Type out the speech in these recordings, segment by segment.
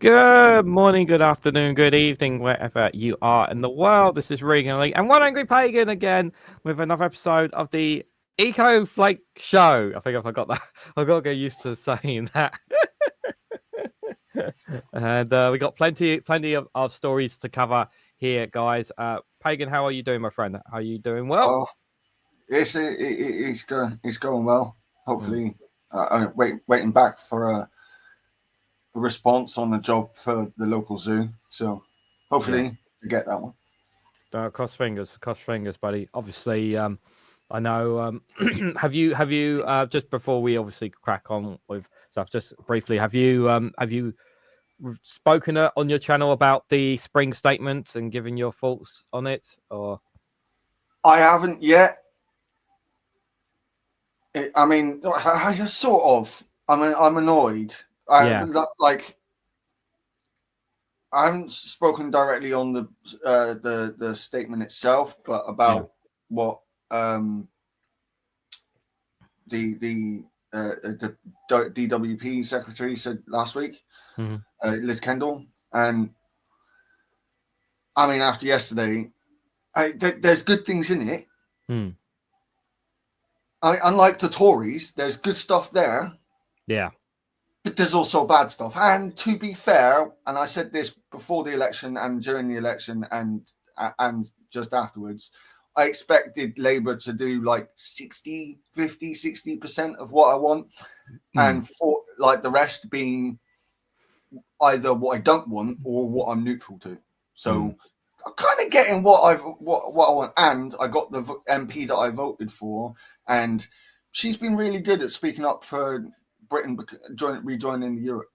Good morning, good afternoon, good evening, wherever you are in the world. This is Reganelite and One Angry Pagan again with another episode of the Flake Show. I think I forgot that. I've got to get used to saying that. And we got plenty of stories to cover here, guys. Pagan, how are you doing, my friend? Are you doing well? Oh, it's going well. Hopefully, I'm waiting back for a response on the job for the local zoo. So hopefully, I get that one. Cross fingers, buddy. Obviously, I know. Have you just before we obviously crack on with stuff, just briefly, have you spoken on your channel about the spring statement and given your thoughts on it, or? I haven't yet. I mean, I just sort of. I mean, I'm annoyed. I haven't spoken directly on the statement itself, but about what the DWP secretary said last week, Liz Kendall, and I mean after yesterday, there's good things in it. Unlike the Tories, there's good stuff there. Yeah. But there's also bad stuff. And to be fair, and I said this before the election and during the election and just afterwards, I expected Labour to do like 60% of what I want, and for like the rest being either what I don't want or what I'm neutral to. So I'm kind of getting what I want, and I got the MP that I voted for, and she's been really good at speaking up for Britain rejoining Europe.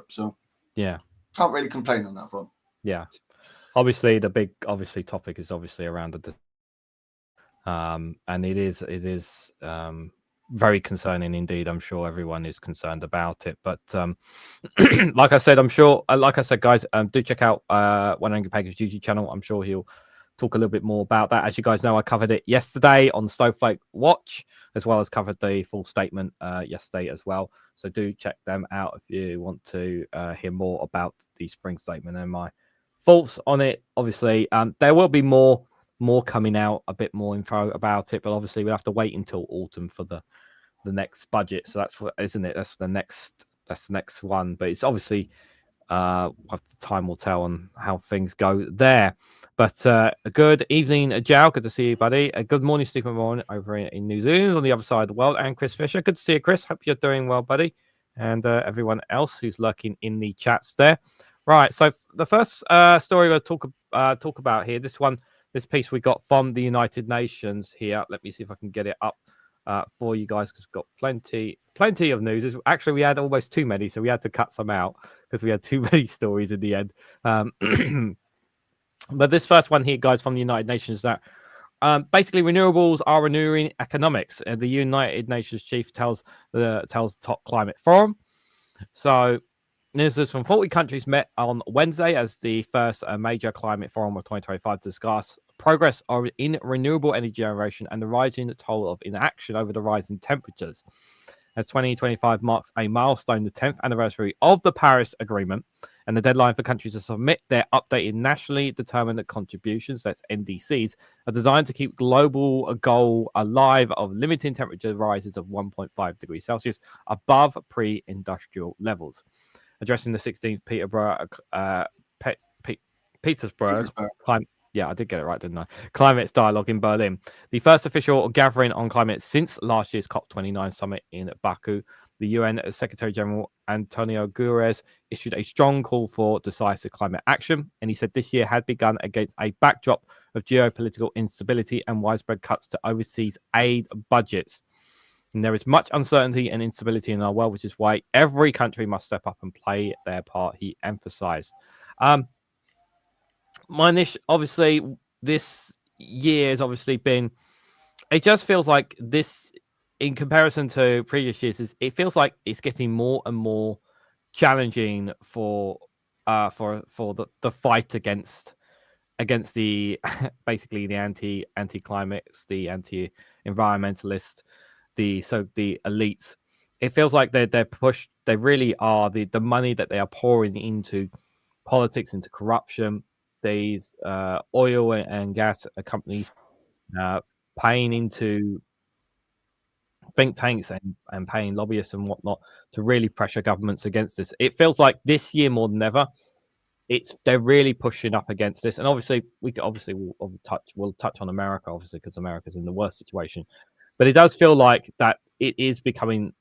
So yeah, can't really complain on that front. Yeah, obviously the big topic is obviously around the and it is very concerning indeed. I'm sure everyone is concerned about it, but like I said, guys, do check out One Angry Pagan's YouTube channel. I'm sure he'll talk a little bit more about that. As you guys know, I covered it yesterday on Snowflake Watch, as well as covered the full statement yesterday as well. So do check them out if you want to hear more about the spring statement and my thoughts on it. Obviously, there will be more coming out, a bit more info about it, but obviously we'll have to wait until autumn for the next budget. So that's what, isn't it? That's the next one. But it's obviously time will tell on how things go there. But a good evening, Jao. Good to see you, buddy. A good morning, Stephen Moore, over in New Zealand on the other side of the world, and Chris Fisher. Good to see you, Chris. Hope you're doing well, buddy, and everyone else who's lurking in the chats there. Right. So the first story we'll talk about here. This piece we got from the United Nations here. Let me see if I can get it up for you guys, because we've got plenty of news. Actually, we had almost too many, so we had to cut some out because we had too many stories in the end. But this first one here, guys, from the United Nations, that basically renewables are renewing economics. The United Nations chief tells the top climate forum. So ministers from 40 countries met on Wednesday as the first major climate forum of 2025 to discuss progress in renewable energy generation and the rising toll of inaction over the rising temperatures. As 2025 marks a milestone, the 10th anniversary of the Paris Agreement, and the deadline for countries to submit their updated nationally determined contributions, that's NDCs, are designed to keep global goal alive of limiting temperature rises of 1.5 degrees Celsius above pre-industrial levels. Addressing the 16th Petersburg climate. Yeah, I did get it right, didn't I? Climate Dialogue in Berlin, the first official gathering on climate since last year's COP29 summit in Baku. The UN Secretary General Antonio Guterres issued a strong call for decisive climate action, and he said this year had begun against a backdrop of geopolitical instability and widespread cuts to overseas aid budgets. And there is much uncertainty and instability in our world, which is why every country must step up and play their part, he emphasized. Obviously, this year has obviously been, it just feels like this, in comparison to previous years, it feels like it's getting more and more challenging for the fight against the basically the anti-climates, the anti-environmentalists, the elites, it feels like they're pushed. They really are the money that they are pouring into politics, into corruption. These oil and gas companies paying into think tanks and paying lobbyists and whatnot to really pressure governments against this. It feels like this year more than ever, they're really pushing up against this. And obviously, we'll touch on America, obviously, because America's in the worst situation. But it does feel like that it is becoming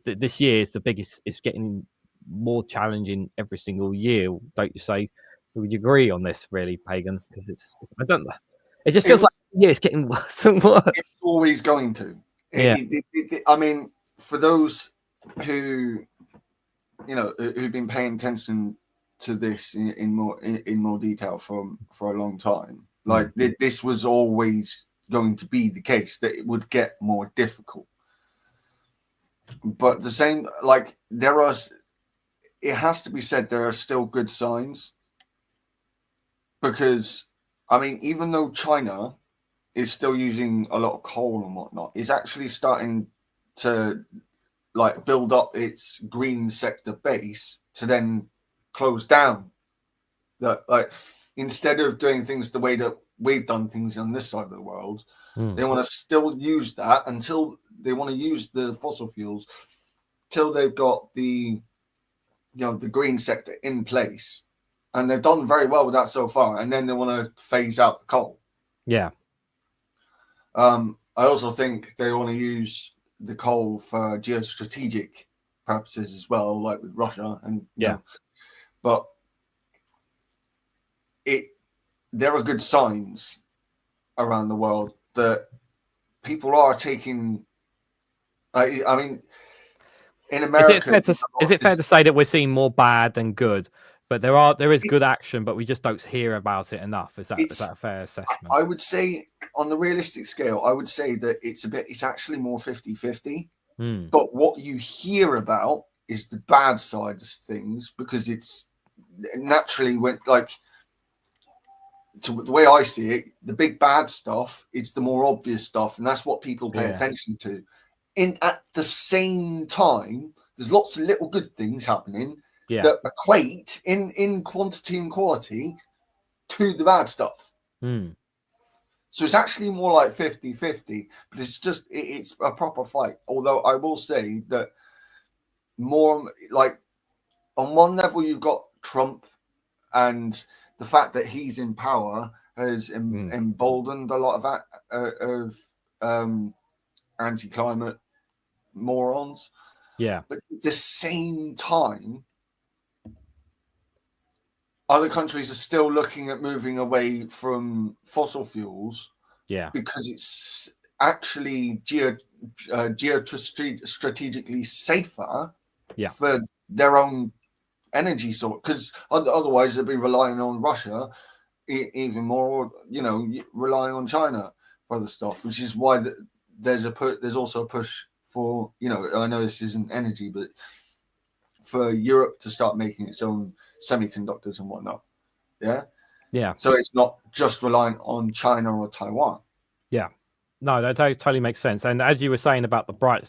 this year is the biggest. It's getting more challenging every single year, don't you say? Would you agree on this, really, Pagan? Because I don't know. It just feels like it's getting worse and worse. It's always going to. I mean, for those who who've been paying attention to this in more detail for a long time, like this was always going to be the case, that it would get more difficult. But the same, like it has to be said, there are still good signs, because I mean, even though China is still using a lot of coal and whatnot, it's actually starting to like build up its green sector base to then close down that, like, instead of doing things the way that we've done things on this side of the world, they want to still use that until they want to use the fossil fuels till they've got the the green sector in place, and they've done very well with that so far, and then they want to phase out the coal. Yeah. I also think they want to use the coal for geostrategic purposes as well, like with Russia and but there are good signs around the world that people are taking. I mean, in America, is it fair to say that we're seeing more bad than good? But there is good action, but we just don't hear about it enough. Is that a fair assessment? I would say, on the realistic scale, I would say that it's actually more 50-50. But what you hear about is the bad side of things, because it's naturally to the way I see it, the big bad stuff, it's the more obvious stuff, and that's what people pay attention to. At the same time, there's lots of little good things happening that equate in quantity and quality to the bad stuff. So it's actually more like 50-50, but it's a proper fight. Although I will say that more, like, on one level you've got Trump, and the fact that he's in power has emboldened a lot of anti-climate morons. Yeah. But at the same time, other countries are still looking at moving away from fossil fuels. Yeah. Because it's actually geostrategically safer for their own energy source. Because otherwise they'll be relying on Russia even more, relying on China for other stuff, which is why there's also a push for, I know this isn't energy, but for Europe to start making its own semiconductors and whatnot. Yeah. So it's not just reliant on China or Taiwan. Yeah. No, that totally makes sense. And as you were saying about bright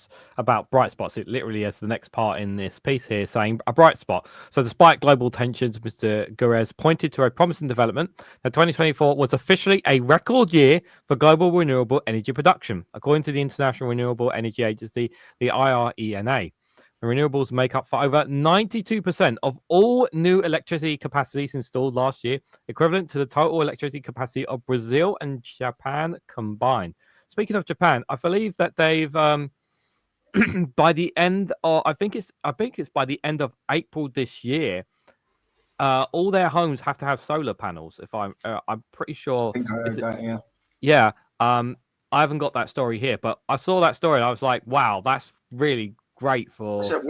spots, it literally is the next part in this piece here, saying a bright spot. So despite global tensions, Mr. Gurez pointed to a promising development that 2024 was officially a record year for global renewable energy production, according to the International Renewable Energy Agency, the IRENA. The renewables make up for over 92% of all new electricity capacities installed last year, equivalent to the total electricity capacity of Brazil and Japan combined. Speaking of Japan, I believe that they've by the end of I think it's by the end of April this year, all their homes have to have solar panels. If I'm pretty sure. I think I heard that, yeah. Yeah. I haven't got that story here, but I saw that story and I was like, wow, that's really great for. So,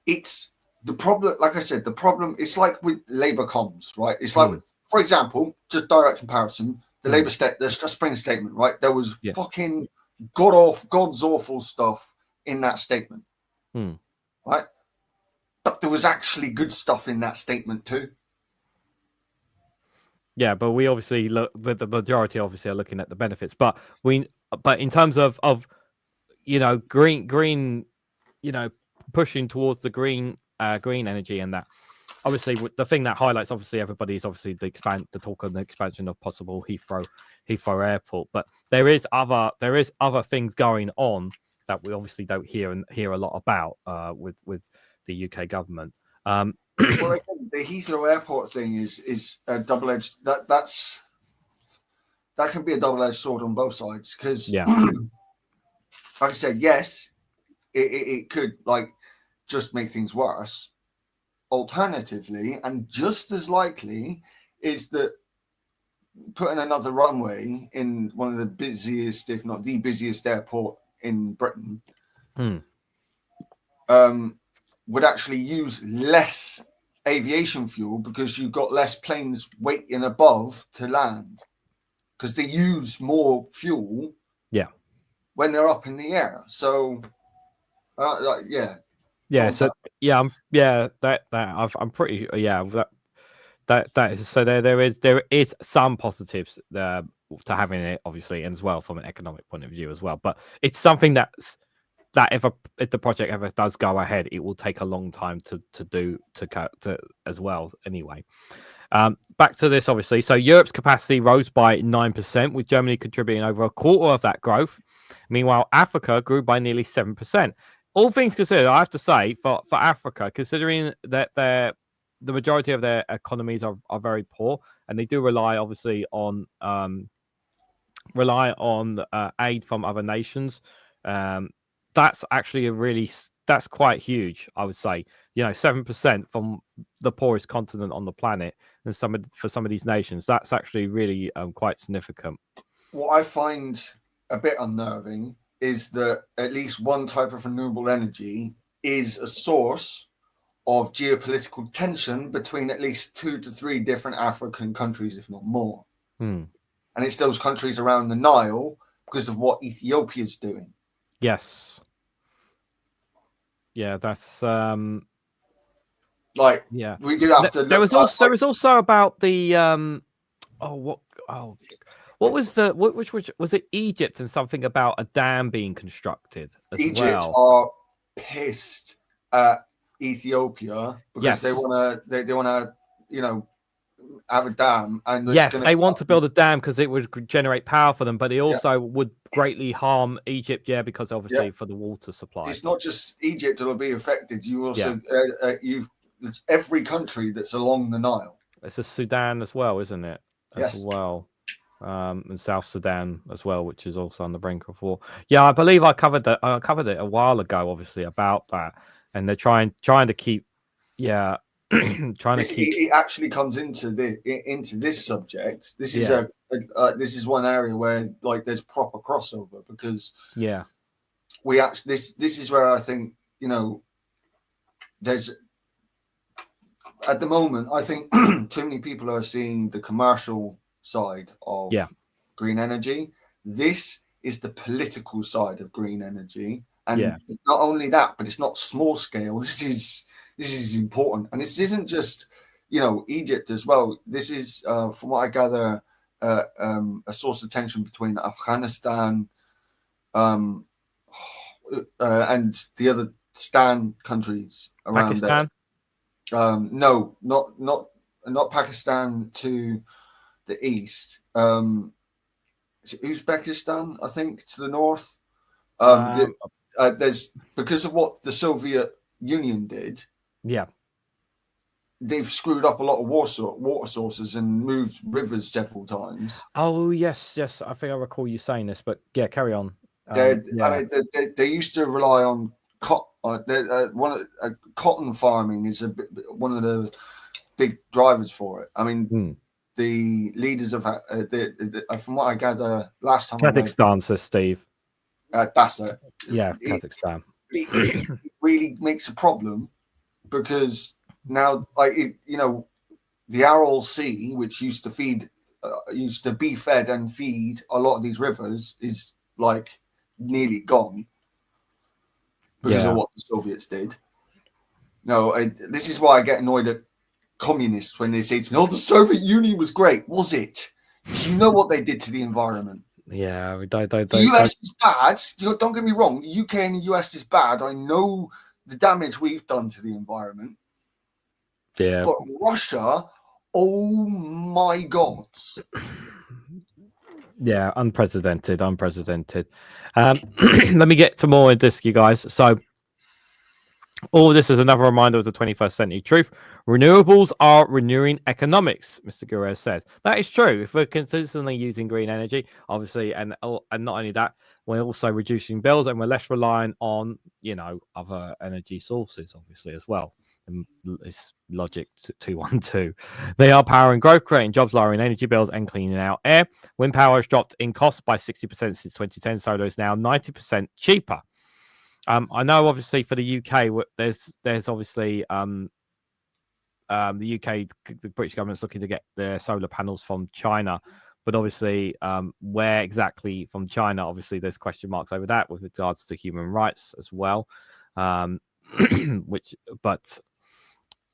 it's the problem. Like I said, the problem. It's like with Labour comms, right? It's like, for example, just direct comparison. The Labour the spring statement, right? There was fucking God's awful stuff in that statement, right? But there was actually good stuff in that statement too. Yeah, but we obviously look. But the majority obviously are looking at the benefits. But in terms of green. pushing towards the green energy, and that obviously the thing that highlights everybody is the talk of the expansion of possible Heathrow Airport. But there is other things going on that we obviously don't hear a lot about with the UK government. Well, again, the Heathrow Airport thing is a double-edged. That can be a double-edged sword on both sides, because, like I said, yes, it could just make things worse. Alternatively, and just as likely, is that putting another runway in one of the busiest, if not the busiest airport in Britain, would actually use less aviation fuel, because you've got less planes waiting above to land, because they use more fuel when they're up in the air. So I'm pretty that is, so there is some positives to having it, obviously, and as well from an economic point of view as well. But it's something that if the project ever does go ahead, it will take a long time to as well. Anyway, back to this, obviously. So Europe's capacity rose by 9%, with Germany contributing over a quarter of that growth. Meanwhile, Africa grew by nearly 7%. All things considered, I have to say, for Africa, considering that the majority of their economies are very poor, and they do rely obviously on aid from other nations, that's actually that's quite huge, I would say. 7% from the poorest continent on the planet, and for some of these nations, that's actually really quite significant. What I find a bit unnerving is that at least one type of renewable energy is a source of geopolitical tension between at least 2 to 3 different African countries, if not more. And it's those countries around the Nile, because of what Ethiopia is doing. Yes. Yeah, that's we do have to. There was also about the what was it Egypt, and something about a dam being constructed as Egypt well. are pissed at Ethiopia because they want to have a dam, and they want to build a dam because it would generate power for them, but it also would greatly harm Egypt, because obviously for the water supply. It's not just Egypt that'll be affected. You also it's every country that's along the Nile. It's a Sudan as well, isn't it? As well. And South Sudan as well, which is also on the brink of war. Yeah, I believe I covered it a while ago, obviously, about that, and they're trying to keep, It actually comes into this subject. This is this is one area where there's proper crossover, because we actually this is where I think there's, at the moment, I think too many people are seeing the commercial side of green energy. This is the political side of green energy, and not only that, but it's not small scale. This is important, and this isn't just Egypt as well. This is from what I gather a source of tension between Afghanistan and the other Stan countries around Pakistan? No, not Pakistan to the east. Is it Uzbekistan, I think, to the north. There's, because of what the Soviet Union did, they've screwed up a lot of water sources and moved rivers several times. Oh yes, I think I recall you saying this, but carry on. They used to rely on cotton farming is one of the big drivers for it. I mean, the leaders of from what I gather last time, Kazakhstan, says Steve. That's it. Yeah, Kazakhstan. It really makes a problem, because now, the Aral Sea, which used to be fed and feed a lot of these rivers, is nearly gone because of what the Soviets did. This is why I get annoyed at communists when they say to me, "Oh, the Soviet Union was great." Was it? Do you know what they did to the environment? Yeah, The US is bad. Don't get me wrong. The UK and the US is bad. I know the damage we've done to the environment. Yeah. But Russia, oh my God. Yeah, unprecedented. Let me get to more in this, you guys. So all of this is another reminder of the 21st century truth. Renewables are renewing economics, Mr. Gurez said. That is true. If we're consistently using green energy, obviously, and not only that, we're also reducing bills and we're less reliant on, other energy sources, obviously, as well. And it's logic 212. They are powering growth, creating jobs, lowering energy bills, and cleaning out air. Wind power has dropped in cost by 60% since 2010. Solar is now 90% cheaper. I know, obviously, for the UK, there's obviously the UK, the British government's looking to get their solar panels from China, but obviously, where exactly from China? Obviously, there's question marks over that with regards to human rights as well. But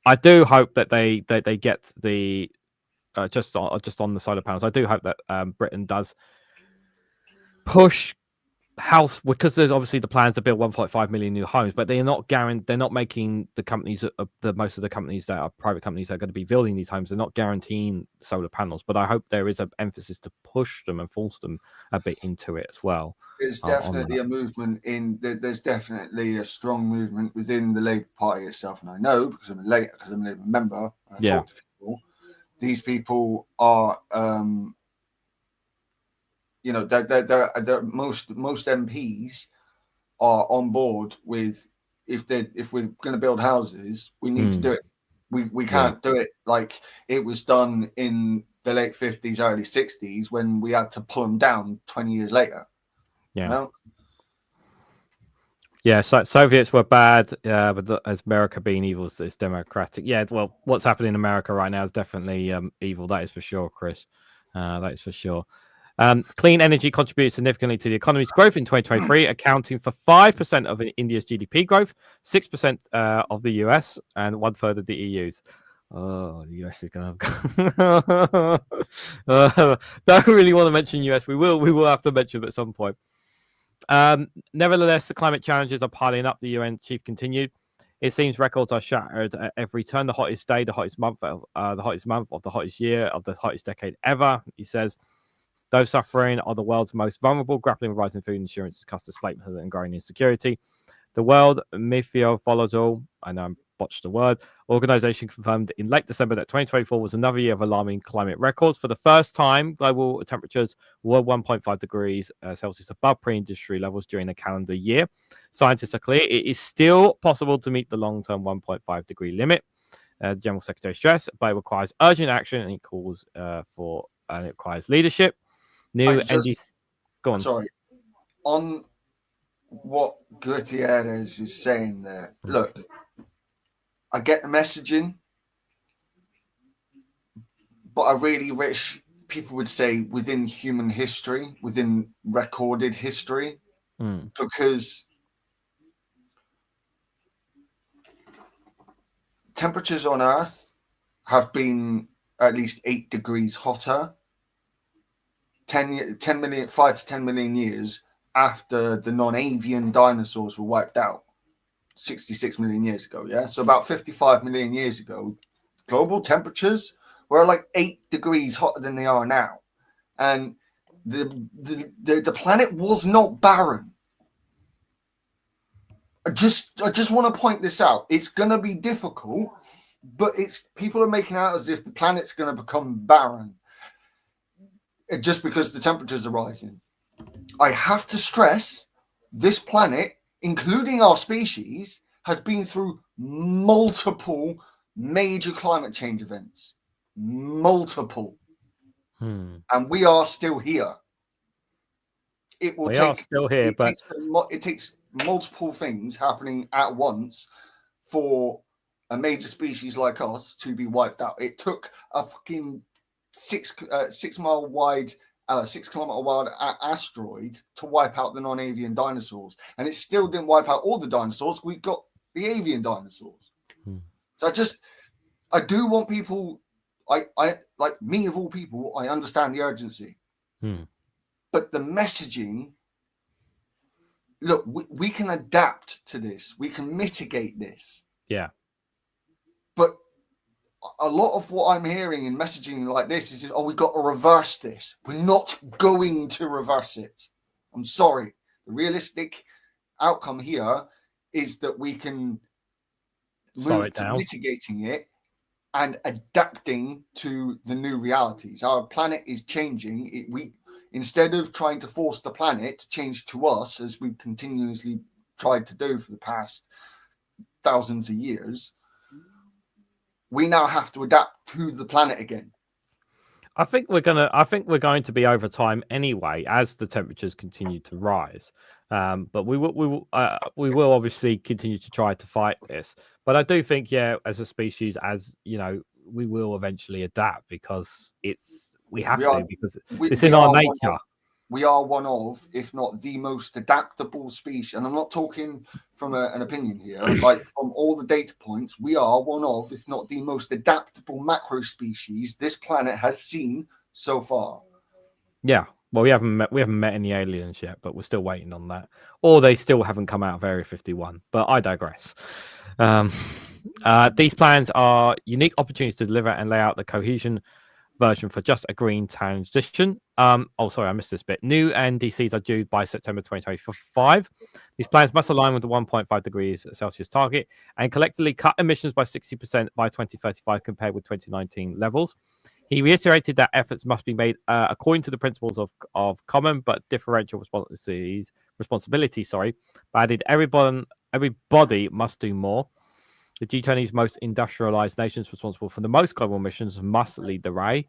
I do hope that they get the just on the solar panels. I do hope that Britain does push house, because there's obviously the plans to build 1.5 million new homes, but they're not making the companies, most of the companies that are private companies that are going to be building these homes, they're not guaranteeing solar panels. But I hope there is an emphasis to push them and force them a bit into it as well. There's definitely a movement there's definitely a strong movement within the Labour Party itself, and I know because I'm a Labour member. And I talk to people. These people are they're most MPs are on board with, if we're going to build houses, we need to do it. We can't do it like it was done in the late 50s, early 60s when we had to pull them down 20 years later. Yeah. You know? Yeah, so Soviets were bad, but as America being evil, it's democratic. Yeah, well, what's happening in America right now is definitely evil. That is for sure, Chris. That is for sure. Clean energy contributes significantly to the economy's growth in 2023, accounting for 5% of India's GDP growth, 6% of the US, and 1/3 of the EU's. Oh, the US is going to don't really want to mention US. We will have to mention it at some point. Nevertheless, the climate challenges are piling up, the UN chief continued. It seems records are shattered at every turn. The hottest day, the hottest month of the hottest year, of the hottest decade ever, he says. Those suffering are the world's most vulnerable, grappling with rising food insurance, cost displacement, and growing insecurity. The World Meteorological, I know I botched the word, organization confirmed in late December that 2024 was another year of alarming climate records. For the first time, global temperatures were 1.5 degrees Celsius above pre-industry levels during a calendar year. Scientists are clear it is still possible to meet the long-term 1.5 degree limit. The General Secretary stressed, but it requires urgent action, and it calls it requires leadership. Go on. Sorry. On what Gutierrez is saying there, look, I get the messaging, but I really wish people would say within human history, within recorded history, because temperatures on Earth have been at least 8 degrees hotter 5 to 10 million years after the non-avian dinosaurs were wiped out 66 million years ago. Yeah, so about 55 million years ago, global temperatures were like 8 degrees hotter than they are now, and the planet was not barren. I just want to point this out. It's gonna be difficult, but people are making out as if the planet's gonna become barren just because the temperatures are rising. I have to stress, this planet, including our species, has been through multiple major climate change events. Multiple. And we are still here. It takes multiple things happening at once for a major species like us to be wiped out. It took a fucking 6 kilometer wide asteroid to wipe out the non-avian dinosaurs, and it still didn't wipe out all the dinosaurs. We got the avian dinosaurs. So I do want people, I like me of all people, I understand the urgency. But the messaging, look, we can adapt to this. We can mitigate this. Yeah. But a lot of what I'm hearing in messaging like this is, oh, we got to reverse this. We're not going to reverse it. I'm sorry. The realistic outcome here is that we can move to mitigating it and adapting to the new realities. Our planet is changing. We instead of trying to force the planet to change to us, as we've continuously tried to do for the past thousands of years, we now have to adapt to the planet again. I think we're going to be over time anyway as the temperatures continue to rise. But we will obviously continue to try to fight this. But I do think, yeah, as a species, as you know, we will eventually adapt because it's in our nature. We are one of, if not the most adaptable species. And I'm not talking from an opinion here. Like from all the data points, we are one of, if not the most adaptable macro species this planet has seen so far. Yeah. Well, we haven't met any aliens yet, but we're still waiting on that. Or they still haven't come out of Area 51. But I digress. These plans are unique opportunities to deliver and lay out the cohesion version for just a green transition. Sorry, I missed this bit. New NDCs are due by September 2025. These plans must align with the 1.5 degrees Celsius target and collectively cut emissions by 60% by 2035 compared with 2019 levels. He reiterated that efforts must be made according to the principles of common but differential responsibility. But added everybody must do more. The G20's most industrialized nations responsible for the most global emissions must lead the way.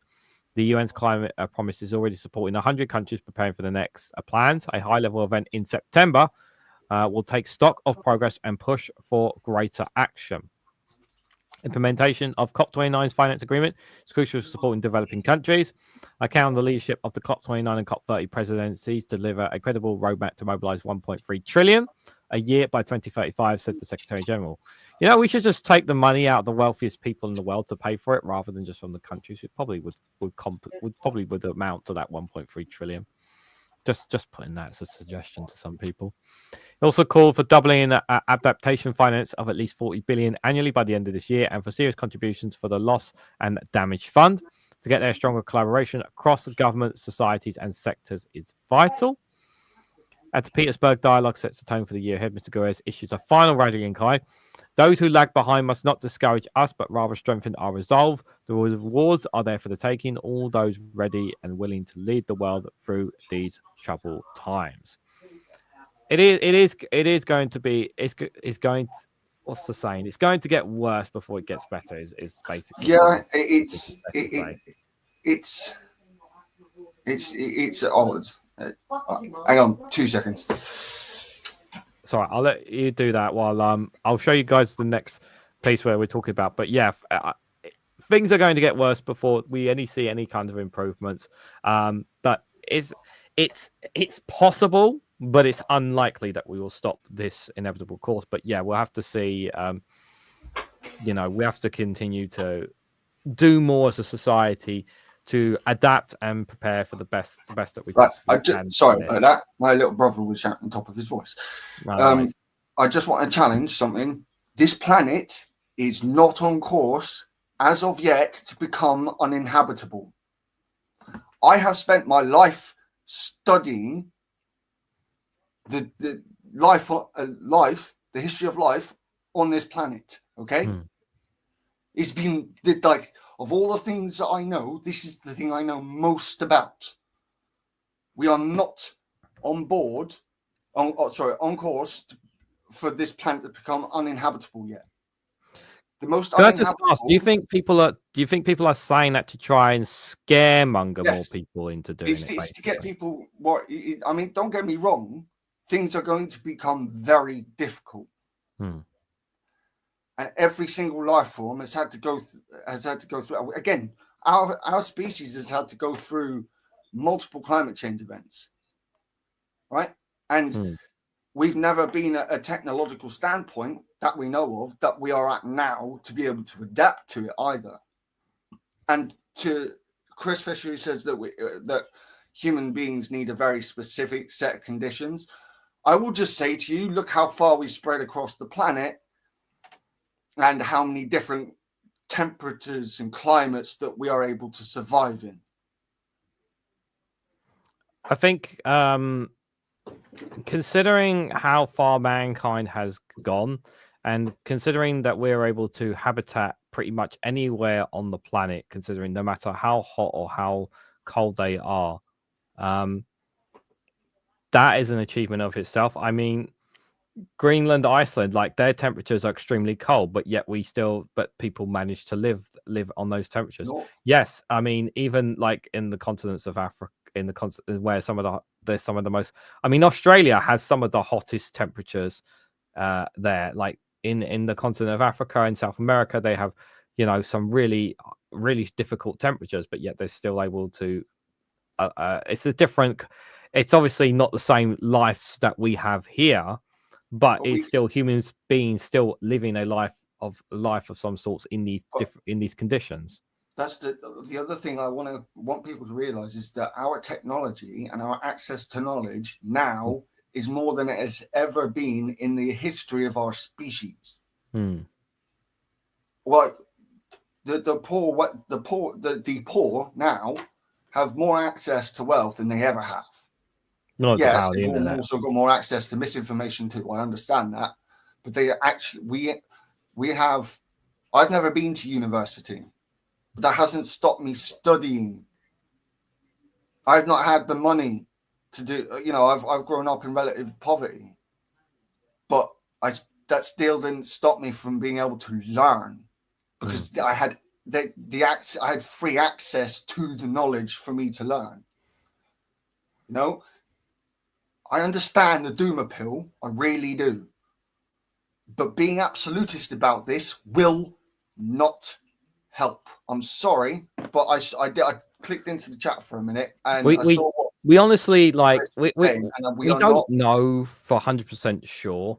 The UN's climate promise is already supporting 100 countries preparing for the next plans. A high-level event in September will take stock of progress and push for greater action. Implementation of COP29's finance agreement is crucial for supporting developing countries. I count on the leadership of the COP29 and COP30 presidencies to deliver a credible roadmap to mobilize 1.3 trillion a year by 2035, said the Secretary General. You know, we should just take the money out of the wealthiest people in the world to pay for it, rather than just from the countries. It probably would amount to that 1.3 trillion. Just putting that as a suggestion to some people. It also called for doubling adaptation finance of at least 40 billion annually by the end of this year, and for serious contributions for the loss and damage fund. To get there, stronger collaboration across government, societies, and sectors is vital. As the Petersburg dialogue sets the tone for the year ahead, Mr. Guterres issues a final rallying cry. Those who lag behind must not discourage us, but rather strengthen our resolve. The rewards are there for the taking. All those ready and willing to lead the world through these troubled times. It is going to be. It's going. What's the saying? It's going to get worse before it gets better. Is basically. Yeah, it's odd. Hang on, 2 seconds. Sorry, I'll let you do that while I'll show you guys the next piece where we're talking about. But yeah, things are going to get worse before we see any kind of improvements. But it's possible, but it's unlikely that we will stop this inevitable course. But yeah, we'll have to see. We have to continue to do more as a society to adapt and prepare for the best that we can. Sorry about that. My little brother was shouting on top of his voice. Right. I just want to challenge something. This planet is not on course as of yet to become uninhabitable. I have spent my life studying the history of life on this planet. Okay. It's been like, of all the things that I know, this is the thing I know most about. We are not on course for this planet to become uninhabitable yet. The most Can I just ask, do you think people are saying that to try and scaremonger more people into doing it? It's to get people. I mean, don't get me wrong. Things are going to become very difficult. And every single life form has had to go through. Again, our species has had to go through multiple climate change events, right? And we've never been at a technological standpoint that we know of that we are at now to be able to adapt to it either. And to Chris Fisher, who says that human beings need a very specific set of conditions. I will just say to you, look how far we spread across the planet and how many different temperatures and climates that we are able to survive in. I think considering how far mankind has gone, and considering that we're able to habitat pretty much anywhere on the planet, considering no matter how hot or how cold they are, that is an achievement of itself. I mean, Greenland, Iceland, like their temperatures are extremely cold, but yet people manage to live on those temperatures. No. Yes, I mean, even like in the continents of Africa, in the continent where there's some of the most. I mean, Australia has some of the hottest temperatures there. Like in the continent of Africa and South America, they have some really difficult temperatures, but yet they're still able to. It's obviously not the same lives that we have here, but it's still humans being still living a life of some sorts in these conditions. That's the other thing I want people to realize is that our technology and our access to knowledge now is more than it has ever been in the history of our species. Like the poor now have more access to wealth than they ever have. Yes, they've also got more access to misinformation too. I understand that, but they actually we have. I've never been to university, but that hasn't stopped me studying. I've not had the money to do. I've grown up in relative poverty, but that still didn't stop me from being able to learn because I had I had free access to the knowledge for me to learn. I understand the doomer pill, I really do. But being absolutist about this will not help. I'm sorry, but I clicked into the chat for a minute and I saw what we honestly we don't know for 100% sure.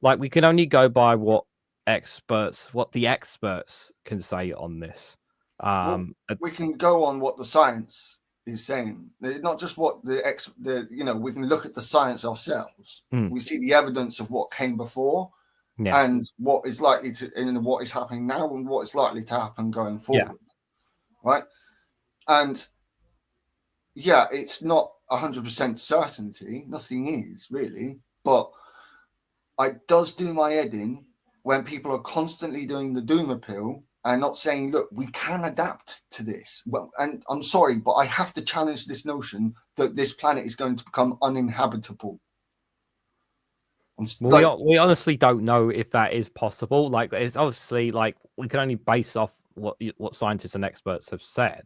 Like we can only go by what the experts can say on this. We can go on what the science is saying, not just what we can look at the science ourselves. We see the evidence of what came before and what is likely to, and what is happening now and what is likely to happen going forward. Right. And it's not 100% certainty. Nothing is really, but it does do my head in when people are constantly doing the doomer pill and not saying, look, we can adapt to this. Well, and I'm sorry, but I have to challenge this notion that this planet is going to become uninhabitable. We honestly don't know if that is possible. Like, it's obviously like we can only base off what scientists and experts have said.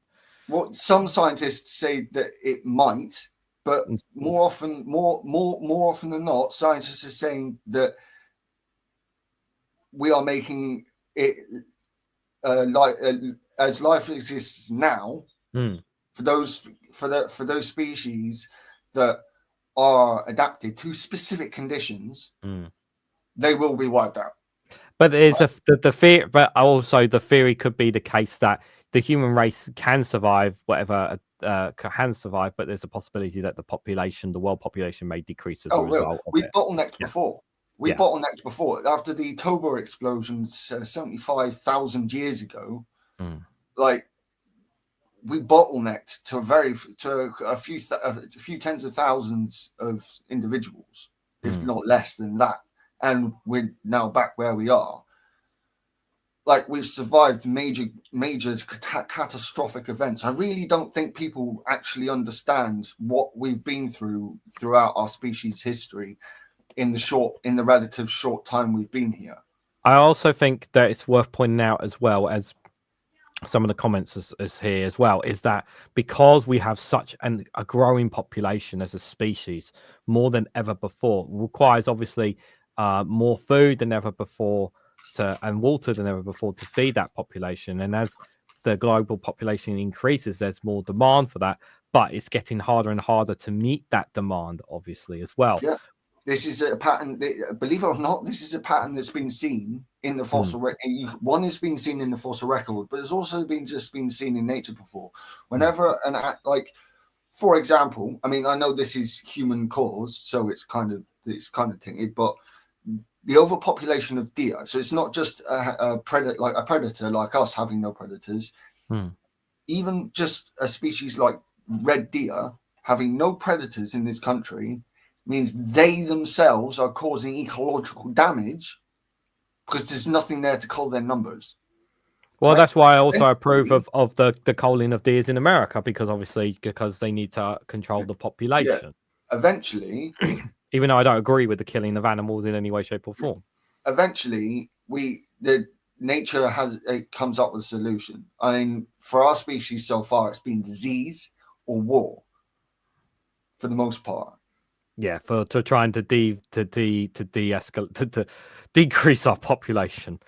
Well, some scientists say that it might, but more often than not, scientists are saying that we are making it as life exists now for those species that are adapted to specific conditions, they will be wiped out. But there's the fear, but also the theory could be the case that the human race can survive whatever can survive, but there's a possibility that the world population may decrease as a result. We bottlenecked before. We bottlenecked before after the Toba explosions 75,000 years ago. Like we bottlenecked to a few tens of thousands of individuals, if not less than that, and we're now back where we are. Like we've survived major catastrophic events. I really don't think people actually understand what we've been through throughout our species' history in the relative short time we've been here. I also think that it's worth pointing out as well as some of the comments is here as well, is that because we have such a growing population as a species, more than ever before, requires obviously more food than ever before and water than ever before to feed that population. And as the global population increases, there's more demand for that, but it's getting harder and harder to meet that demand, obviously, as well. Yeah. This is a pattern, believe it or not, this is a pattern that's been seen in the fossil record. One has been seen in the fossil record, but it's also been seen in nature before. Whenever for example, I mean, I know this is human caused, so it's kind of tainted, but the overpopulation of deer. So it's not just a predator like us having no predators. Even just a species like red deer having no predators in this country means they themselves are causing ecological damage because there's nothing there to cull their numbers. Well, right? that's why I also approve of the culling of deers in America, because they need to control the population. Yeah. Eventually, even though I don't agree with the killing of animals in any way, shape, or form. Eventually, nature comes up with a solution. I mean, for our species so far, it's been disease or war, for the most part. Yeah, to trying to de-escalate to decrease our population,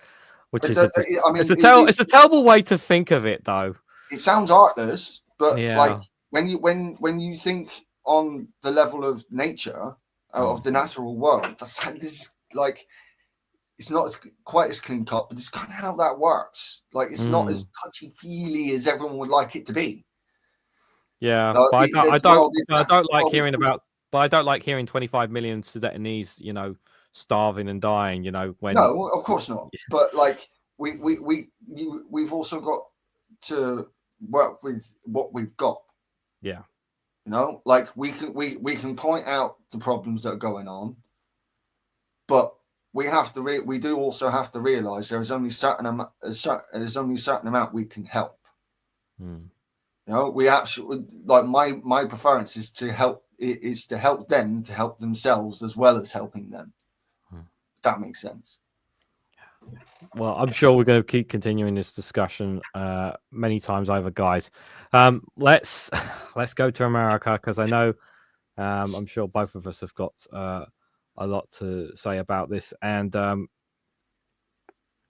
which is it's a terrible way to think of it, though. It sounds artless, but like when you think on the level of nature, of the natural world, this is like, it's not quite as clean cut, but it's kind of how that works. Like, it's not as touchy feely as everyone would like it to be. Yeah, but I don't like hearing about. But I don't like hearing 25 million Sudanese, starving and dying. When no, of course not. But like we've also got to work with what we've got. Yeah. Like we can point out the problems that are going on, but we do also have to realize there's only there's only a certain amount we can help. We actually, like, my preference is to help them to help themselves as well as helping them. If that makes sense. Well, I'm sure we're going to keep continuing this discussion many times over, guys. Let's go to America, because I know I'm sure both of us have got a lot to say about this. And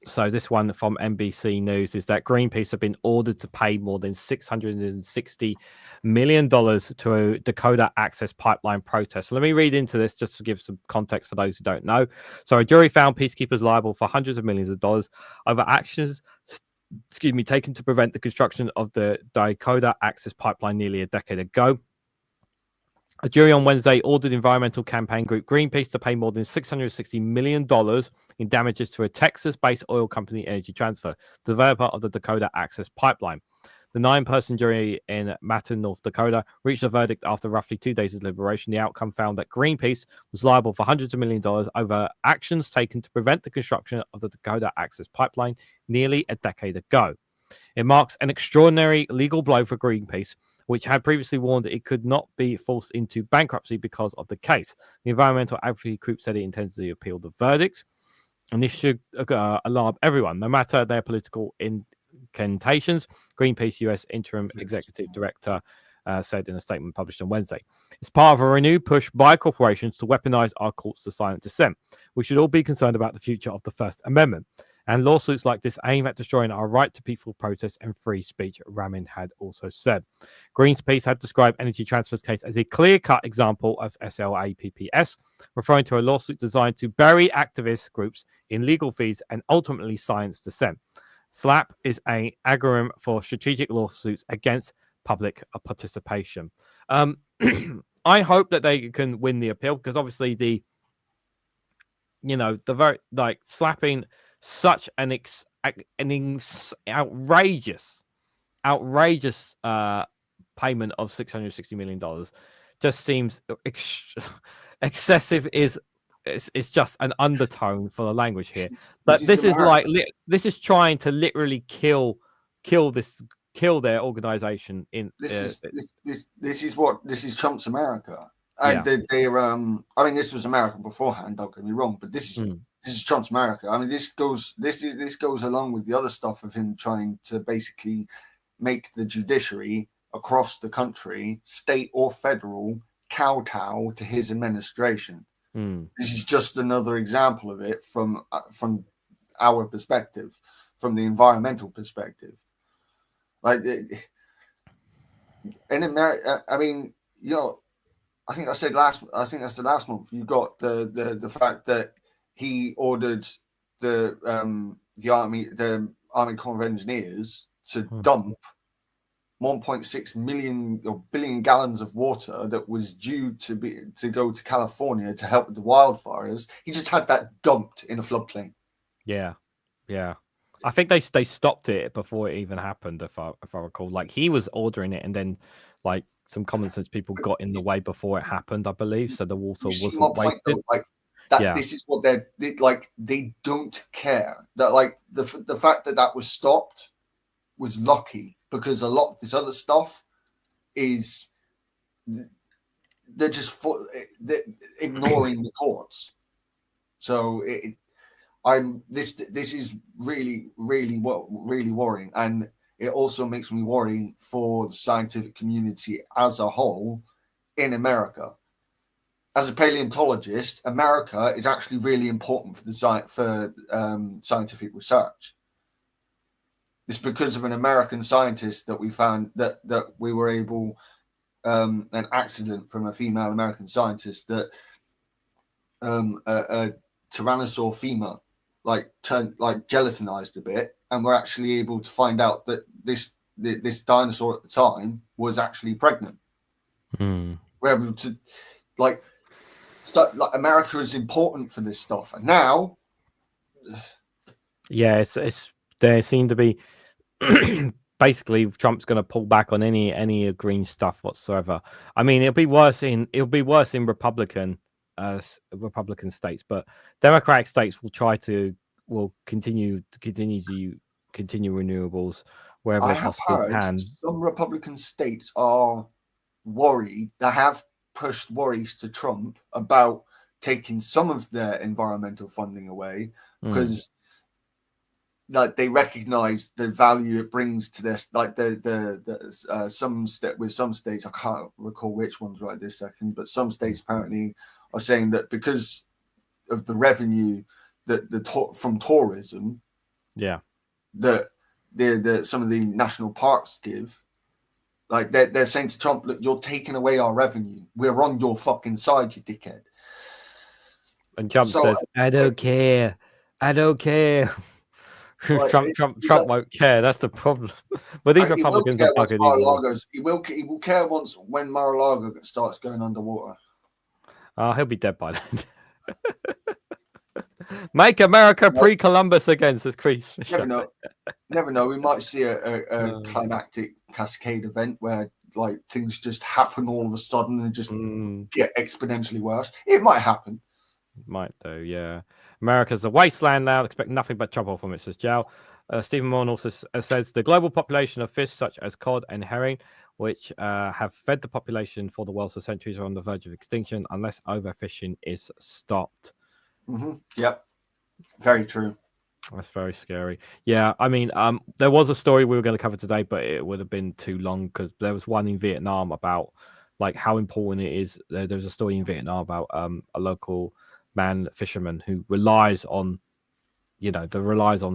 so this one from NBC News is that Greenpeace have been ordered to pay more than $660 million to a Dakota Access Pipeline protest. So let me read into this just to give some context for those who don't know. So a jury found peacekeepers liable for hundreds of millions of dollars over actions taken to prevent the construction of the Dakota Access Pipeline nearly a decade ago. A jury on Wednesday ordered environmental campaign group Greenpeace to pay more than $660 million in damages to a Texas-based oil company, Energy Transfer, developer of the Dakota Access Pipeline. The 9-person jury in Matton, North Dakota, reached a verdict after roughly 2 days of deliberation. The outcome found that Greenpeace was liable for hundreds of millions of dollars over actions taken to prevent the construction of the Dakota Access Pipeline nearly a decade ago. It marks an extraordinary legal blow for Greenpeace, which had previously warned that it could not be forced into bankruptcy because of the case. The environmental advocacy group said it intends to appeal the verdict, and this should alarm everyone, no matter their political incantations. Greenpeace US Interim Executive Director said in a statement published on Wednesday. It's part of a renewed push by corporations to weaponize our courts to silence dissent. We should all be concerned about the future of the First Amendment. And lawsuits like this aim at destroying our right to peaceful protest and free speech, Ramin had also said. Greenpeace had described Energy Transfer's case as a clear-cut example of SLAPPS, referring to a lawsuit designed to bury activist groups in legal fees and ultimately silence dissent. SLAP is an acronym for Strategic Lawsuits Against Public Participation. I hope that they can win the appeal, because obviously the very, slapping such an outrageous payment of $660 million just seems excessive. It's just an undertone for the language here, but this is trying to literally kill their organization. This is Trump's America, and they're I mean, this was America beforehand, don't get me wrong, but this is Trump's America. I mean, this goes along with the other stuff of him trying to basically make the judiciary across the country, state or federal, kowtow to his administration. This is just another example of it from our perspective, from the environmental perspective. Like, in America, I mean, I think that's the last month. You got the fact that he ordered the Army Corps of Engineers to dump 1.6 million or billion gallons of water that was due to go to California to help with the wildfires. He just had that dumped in a floodplain. Yeah. I think they stopped it before it even happened, if I recall. Like, he was ordering it, and then like some common sense people got in the way before it happened, I believe. So the water wasn't wasted. Though, like that, this is what they like. They don't care that like the fact that was stopped was lucky, because a lot of this other stuff is they're just they're ignoring the courts. So this is really worrying, and it also makes me worry for the scientific community as a whole in America. As a paleontologist, America is actually really important for scientific research. It's because of an American scientist that we found that we were able, an accident from a female American scientist, that a tyrannosaur femur gelatinized a bit, and we're actually able to find out that this dinosaur at the time was actually pregnant. We're able to America is important for this stuff, and now it's there seem to be basically Trump's going to pull back on any green stuff whatsoever. I mean, it'll be worse in Republican states, but Democratic states will continue renewables wherever I it have possibly heard can. some Republican states are worried. They have pushed worries to Trump about taking some of their environmental funding away, because they recognize the value it brings to this. Like some states, I can't recall which ones right this second, but some states apparently are saying that because of the revenue that from tourism, that some of the national parks give, like they're saying to Trump, look, you're taking away our revenue. We're on your fucking side, you dickhead. And Trump says, I don't care. Trump won't care. That's the problem. But these Republicans are fucking evil. He will care once when Mar-a-Lago starts going underwater. He'll be dead by then. Make America pre-Columbus again, says Chris. Never know. We might see a climactic cascade event where like things just happen all of a sudden and just get exponentially worse. It might happen. Might do, yeah. America's a wasteland now. Expect nothing but trouble from it, says Joe. Stephen Morn also says the global population of fish such as cod and herring, which have fed the population for the world for centuries, are on the verge of extinction unless overfishing is stopped. Yep, very true. That's very scary. Yeah, I mean, there was a story we were going to cover today, but it would have been too long, because there was one in Vietnam about like how important it is. There's a story in Vietnam about a local fisherman who relies on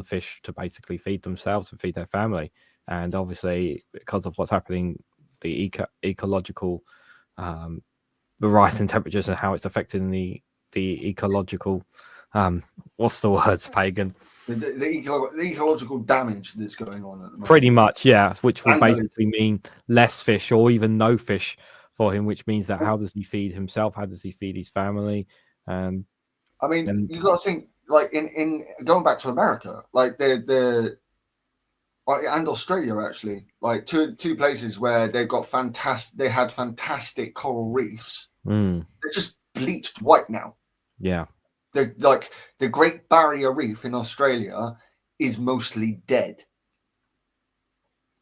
fish to basically feed themselves and feed their family, and obviously because of what's happening, the ecological the rise in temperatures and how it's affecting the ecological what's the words, Pagan? The ecological damage that's going on at the moment. Pretty much, yeah, which will basically mean less fish or even no fish for him, which means that how does he feed himself, how does he feed his family? I mean, you got to think, like in going back to America, like and Australia, actually, like two places where they had fantastic coral reefs. They're just bleached white now. Yeah, the Great Barrier Reef in Australia is mostly dead,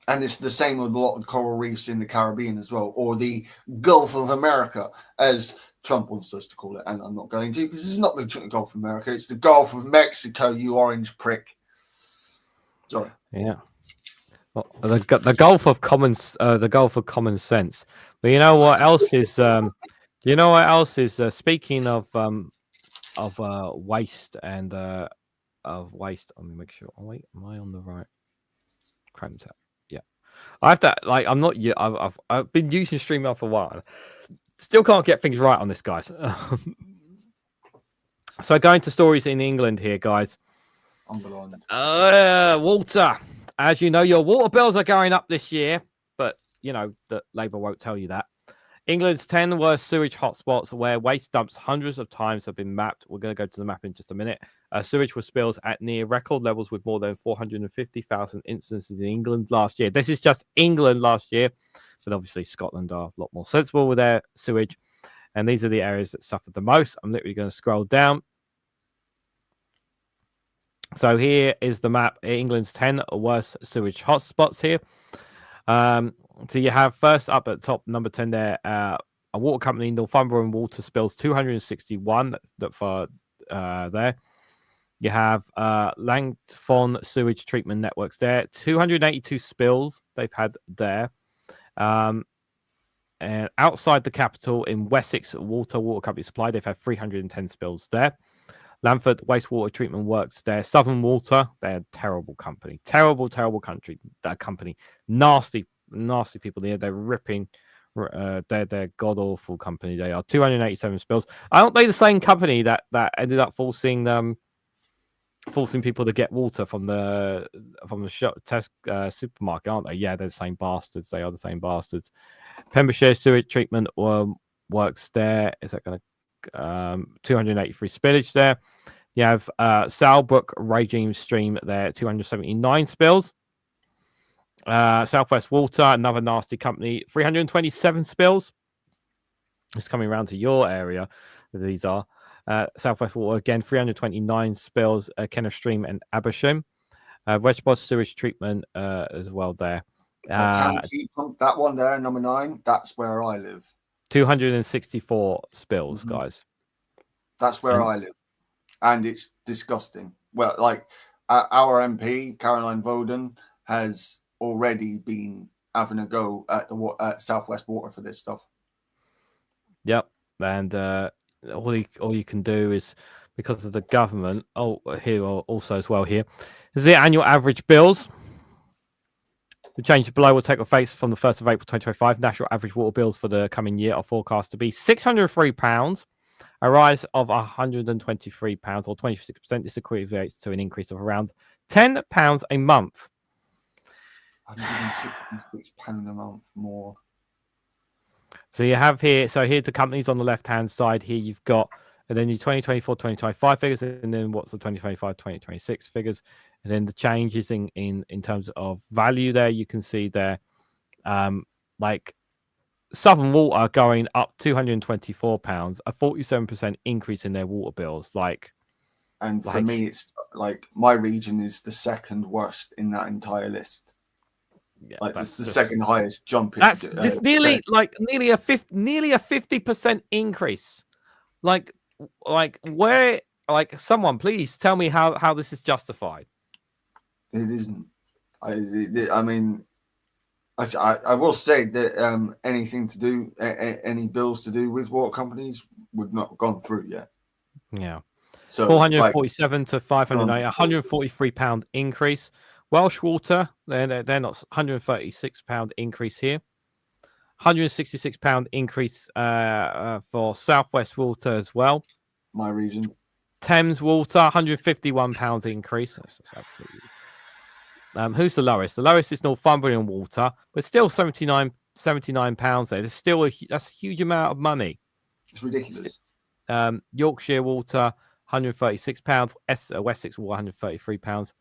and it's the same with a lot of coral reefs in the Caribbean as well, or the Gulf of America, as Trump wants us to call it, and I'm not going to, because it's not the Gulf of America, it's the Gulf of Mexico, you orange prick. Sorry. Yeah. Well, the Gulf of common sense. But you know what else is? Speaking of waste and of waste. Let me make sure. Oh wait, am I on the right cram tab? Yeah, I have to. Like, I'm not. I've been using StreamYard for a while. Still can't get things right on this, guys. So going to stories in England here, guys. On the line. Water. As you know, your water bills are going up this year, but that Labour won't tell you that. England's 10 worst sewage hotspots where waste dumps hundreds of times have been mapped. We're going to go to the map in just a minute. Sewage was spills at near record levels with more than 450,000 instances in England last year. This is just England last year, but obviously Scotland are a lot more sensible with their sewage. And these are the areas that suffered the most. I'm literally going to scroll down. So here is the map. England's 10 worst sewage hotspots here. So you have first up at the top, number 10 there, a water company, Northumberland Water spills 261. That's for there. You have Langton Sewage Treatment Networks there, 282 spills they've had there. And outside the capital in Wessex, water company supply, they've had 310 spills there. Lamford Wastewater Treatment Works there. Southern Water, they're a terrible company. Terrible company. Nasty people there. They're ripping. They're god-awful company. They are 287 spills. Aren't they the same company that ended up forcing people to get water from the shop, supermarket, aren't they? Yeah, they're the same bastards. They are the same bastards. Pembrokeshire Sewage Treatment Works there. Is that going to 283 spillage there? You have Salbrook Raging Stream there, 279 spills. Southwest Water, another nasty company, 327 spills. It's coming around to your area. These are Southwest Water again, 329 spills. Kenneth Stream and Abersham. Wedgebos Sewage Treatment as well there. That one there, number 9. That's where I live. 264 spills, guys. That's where I live, and it's disgusting. Well, like our MP Caroline Voden has already been having a go at Southwest Water for this stuff. Yep, and all you can do is, because of the government. Here also as well. Here is the annual average bills. The change below will take effect from the 1st of April 2025. National average water bills for the coming year are forecast to be £603, a rise of £123 or 26%. This equates to an increase of around £10 a month. £166 a month more. So you have here, the companies on the left-hand side here, you've got, and then your 2024-2025 figures, and then what's the 2025-2026 figures. And then the changes in terms of value there, you can see there, like Southern Water going up £224, a 47% increase in their water bills. And for me, it's like my region is the second worst in that entire list. Yeah, that's the second highest jump. That's nearly a 50% increase. Someone please tell me how this is justified. It isn't. I mean, I will say that anything to do, any bills to do with water companies would not have gone through yet. Yeah. So 447 to 508, £143 increase. Welsh Water, they're not, £136 increase here. £166 increase for Southwest Water as well. My region. Thames Water, £151 increase. That's absolutely. Who's the lowest? The lowest is Northumberland Water, but still £79 there. There's still that's a huge amount of money. It's ridiculous. Yorkshire Water, £136. Wessex Water, £133.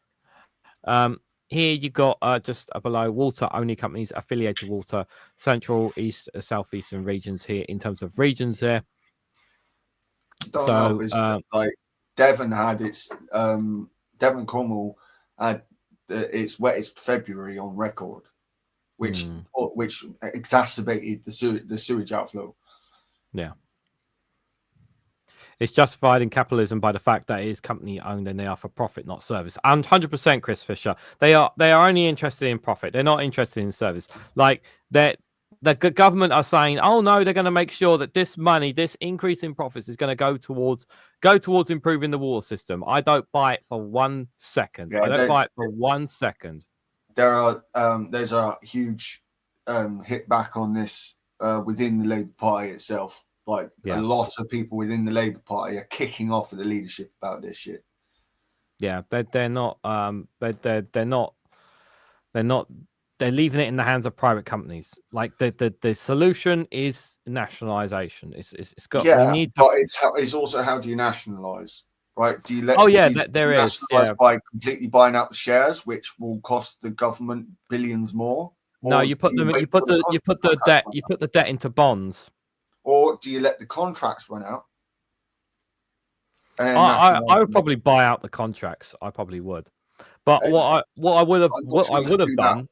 Here you've got just below water only companies, affiliated water, central, east, southeastern regions here in terms of regions there. Like Devon had its Devon Cornwall had its wettest February on record, which exacerbated the sewage outflow. Yeah. It's justified in capitalism by the fact that it is company owned and they are for profit, not service. And 100%, Chris Fisher, they are only interested in profit. They're not interested in service. Like the government are saying, oh no, they're going to make sure that this money, this increase in profits, is going to go towards improving the water system. I don't buy it for 1 second. Yeah, I don't buy it for 1 second. There's a huge hit back on this within the Labour Party itself. A lot of people within the Labour Party are kicking off at the leadership about this shit. Yeah, they're not they're leaving it in the hands of private companies. Like the solution is nationalisation. It's got we Yeah, need. but it's also how do you nationalise, right? Do you Oh yeah, do you there is. nationalise Yeah. by completely buying out the shares, which will cost the government billions more? No, Or you put do them. wait for You put the contracts debt. run You out? put the debt into bonds. Or do you let the contracts run out and then I nationalise would them? probably buy out the contracts. I probably would. But And what I would have I'm not sure you can do that done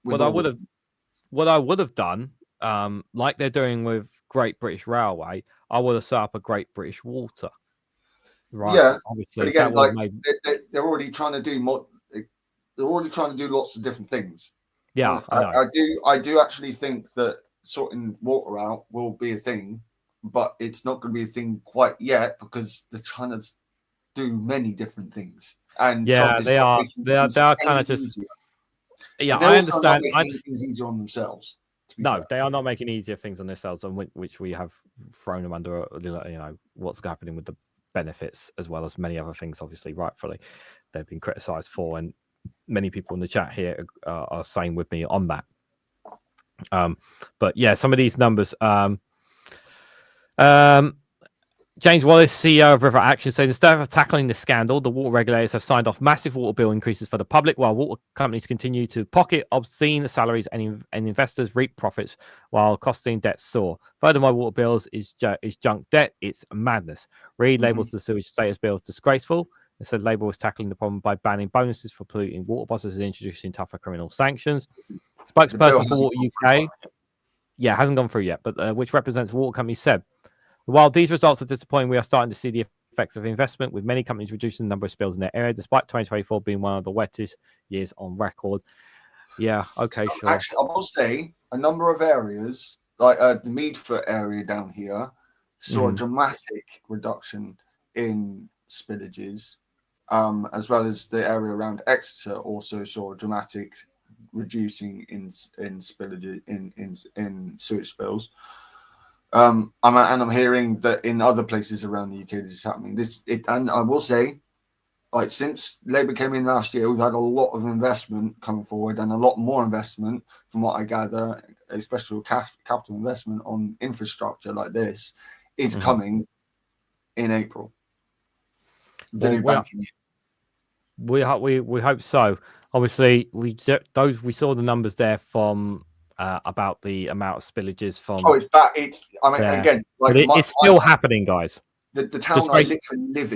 with what I all would of have them. what I would have done, like they're doing with Great British Railway, I would have set up a Great British Water. Right. Yeah, Obviously, but again, that would have like made. they're already trying to do more. They're already trying to do lots of different things. Yeah, I know. I do actually think that sorting water out will be a thing, but it's not going to be a thing quite yet because they're trying to do many different things, and Trump Yeah, is they not are. making They are. things They are kind any of just. easier, Yeah, and they're I also not understand. making things easier on themselves. To be No, fair, they are not making easier things on themselves, on which we have thrown them under. What's happening with the benefits, as well as many other things. Obviously, rightfully, they've been criticised for, and many people in the chat here are saying with me on that. But yeah, some of these numbers. James Wallace, CEO of River Action, said instead of tackling the scandal, the water regulators have signed off massive water bill increases for the public, while water companies continue to pocket obscene salaries and investors reap profits while costing debt soar. Furthermore, water bills is junk debt. It's madness. Reid labels the sewage status bill as disgraceful. It said Labour was tackling the problem by banning bonuses for polluting water bosses and introducing tougher criminal sanctions. Spokesperson for Water UK, hasn't gone through yet, but which represents water companies, said, while these results are disappointing, we are starting to see the effects of investment, with many companies reducing the number of spills in their area, despite 2024 being one of the wettest years on record. Yeah, okay, sure. Actually, I will say a number of areas, like the Meadfoot area down here, saw a dramatic reduction in spillages, as well as the area around Exeter also saw a dramatic reducing in spillages in sewage spills. And I'm hearing that in other places around the UK this is happening. And I will say, like since Labour came in last year, we've had a lot of investment coming forward, and a lot more investment, from what I gather, especially capital investment on infrastructure like this, is coming in April. The new banking year. We hope so. Obviously, we saw the numbers there from about the amount of spillages from. Oh, it's bad. Again, like it's still happening, guys. The town I literally live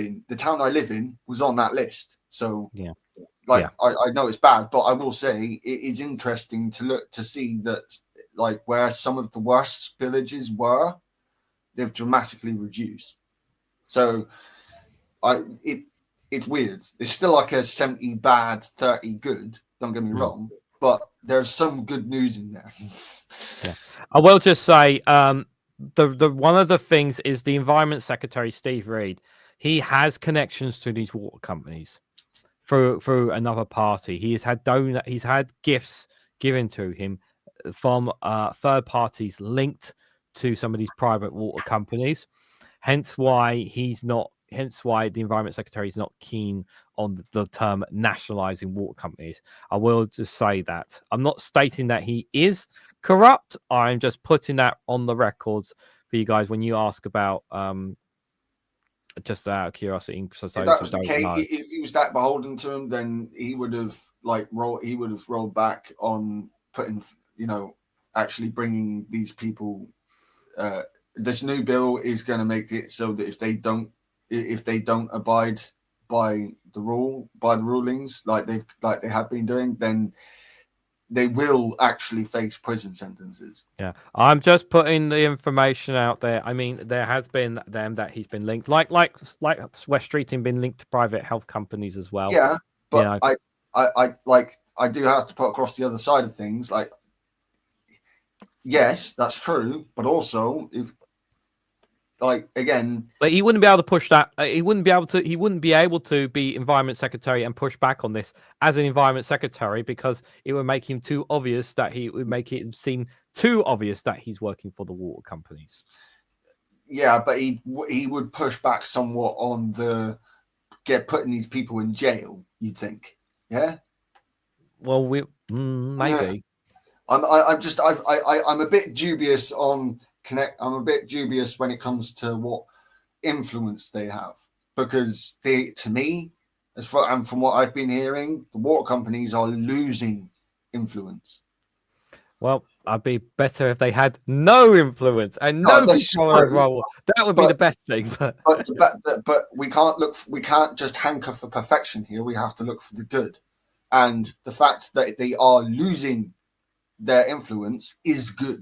in, was on that list. So I know it's bad, but I will say it is interesting to see that, like, where some of the worst spillages were, they've dramatically reduced. So it's weird. It's still like a 70 bad, 30 good. Don't get me wrong, but there's some good news in there. Yeah, I will just say, the one of the things is the Environment Secretary Steve Reid. He has connections to these water companies through another party. He's had gifts given to him from third parties linked to some of these private water companies. Hence why the Environment Secretary is not keen on the term nationalising water companies. I will just say that. I'm not stating that he is corrupt. I'm just putting that on the records for you guys when you ask about, just out of curiosity. If that was the case, if he was that beholden to him, then he would have rolled back on putting, actually bringing these people. This new bill is going to make it so that if they don't abide by the rulings like they have been doing, then they will actually face prison sentences. Yeah, I'm just putting the information out there. I mean, there has been them that he's been linked, like West Streeting been linked to private health companies as well. Yeah, but I do have to put across the other side of things. Like, yes, that's true, but also again, but he wouldn't be able to push that. He wouldn't be able to be Environment Secretary and push back on this as an Environment Secretary, because it would make him too obvious that he would make it seem too obvious that he's working for the water companies. Yeah, but he would push back somewhat on putting these people in jail. You'd think, yeah. Well, Maybe. I'm a bit dubious on Connect. I'm a bit dubious when it comes to what influence they have, because to me, and from what I've been hearing, the water companies are losing influence. Well, I'd be better if they had no influence and no control over. That would be the best thing. But we can't just hanker for perfection here. We have to look for the good, and the fact that they are losing their influence is good.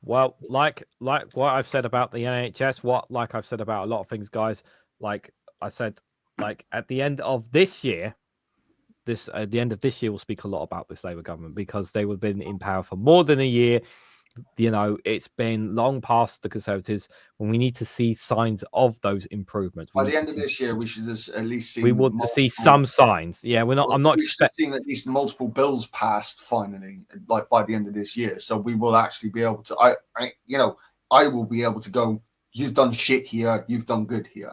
Well, like what I've said about the NHS, like I've said about a lot of things, guys. Like I said, like at the end of this year, we'll speak a lot about this Labour government, because they have been in power for more than a year. You know, it's been long past the Conservatives when we need to see signs of those improvements. By the end of this year, we should at least see. We want to see some signs. Yeah, we're not. I'm not expecting at least multiple bills passed finally, like by the end of this year. So we will actually be able to. I will be able to go. You've done shit here. You've done good here.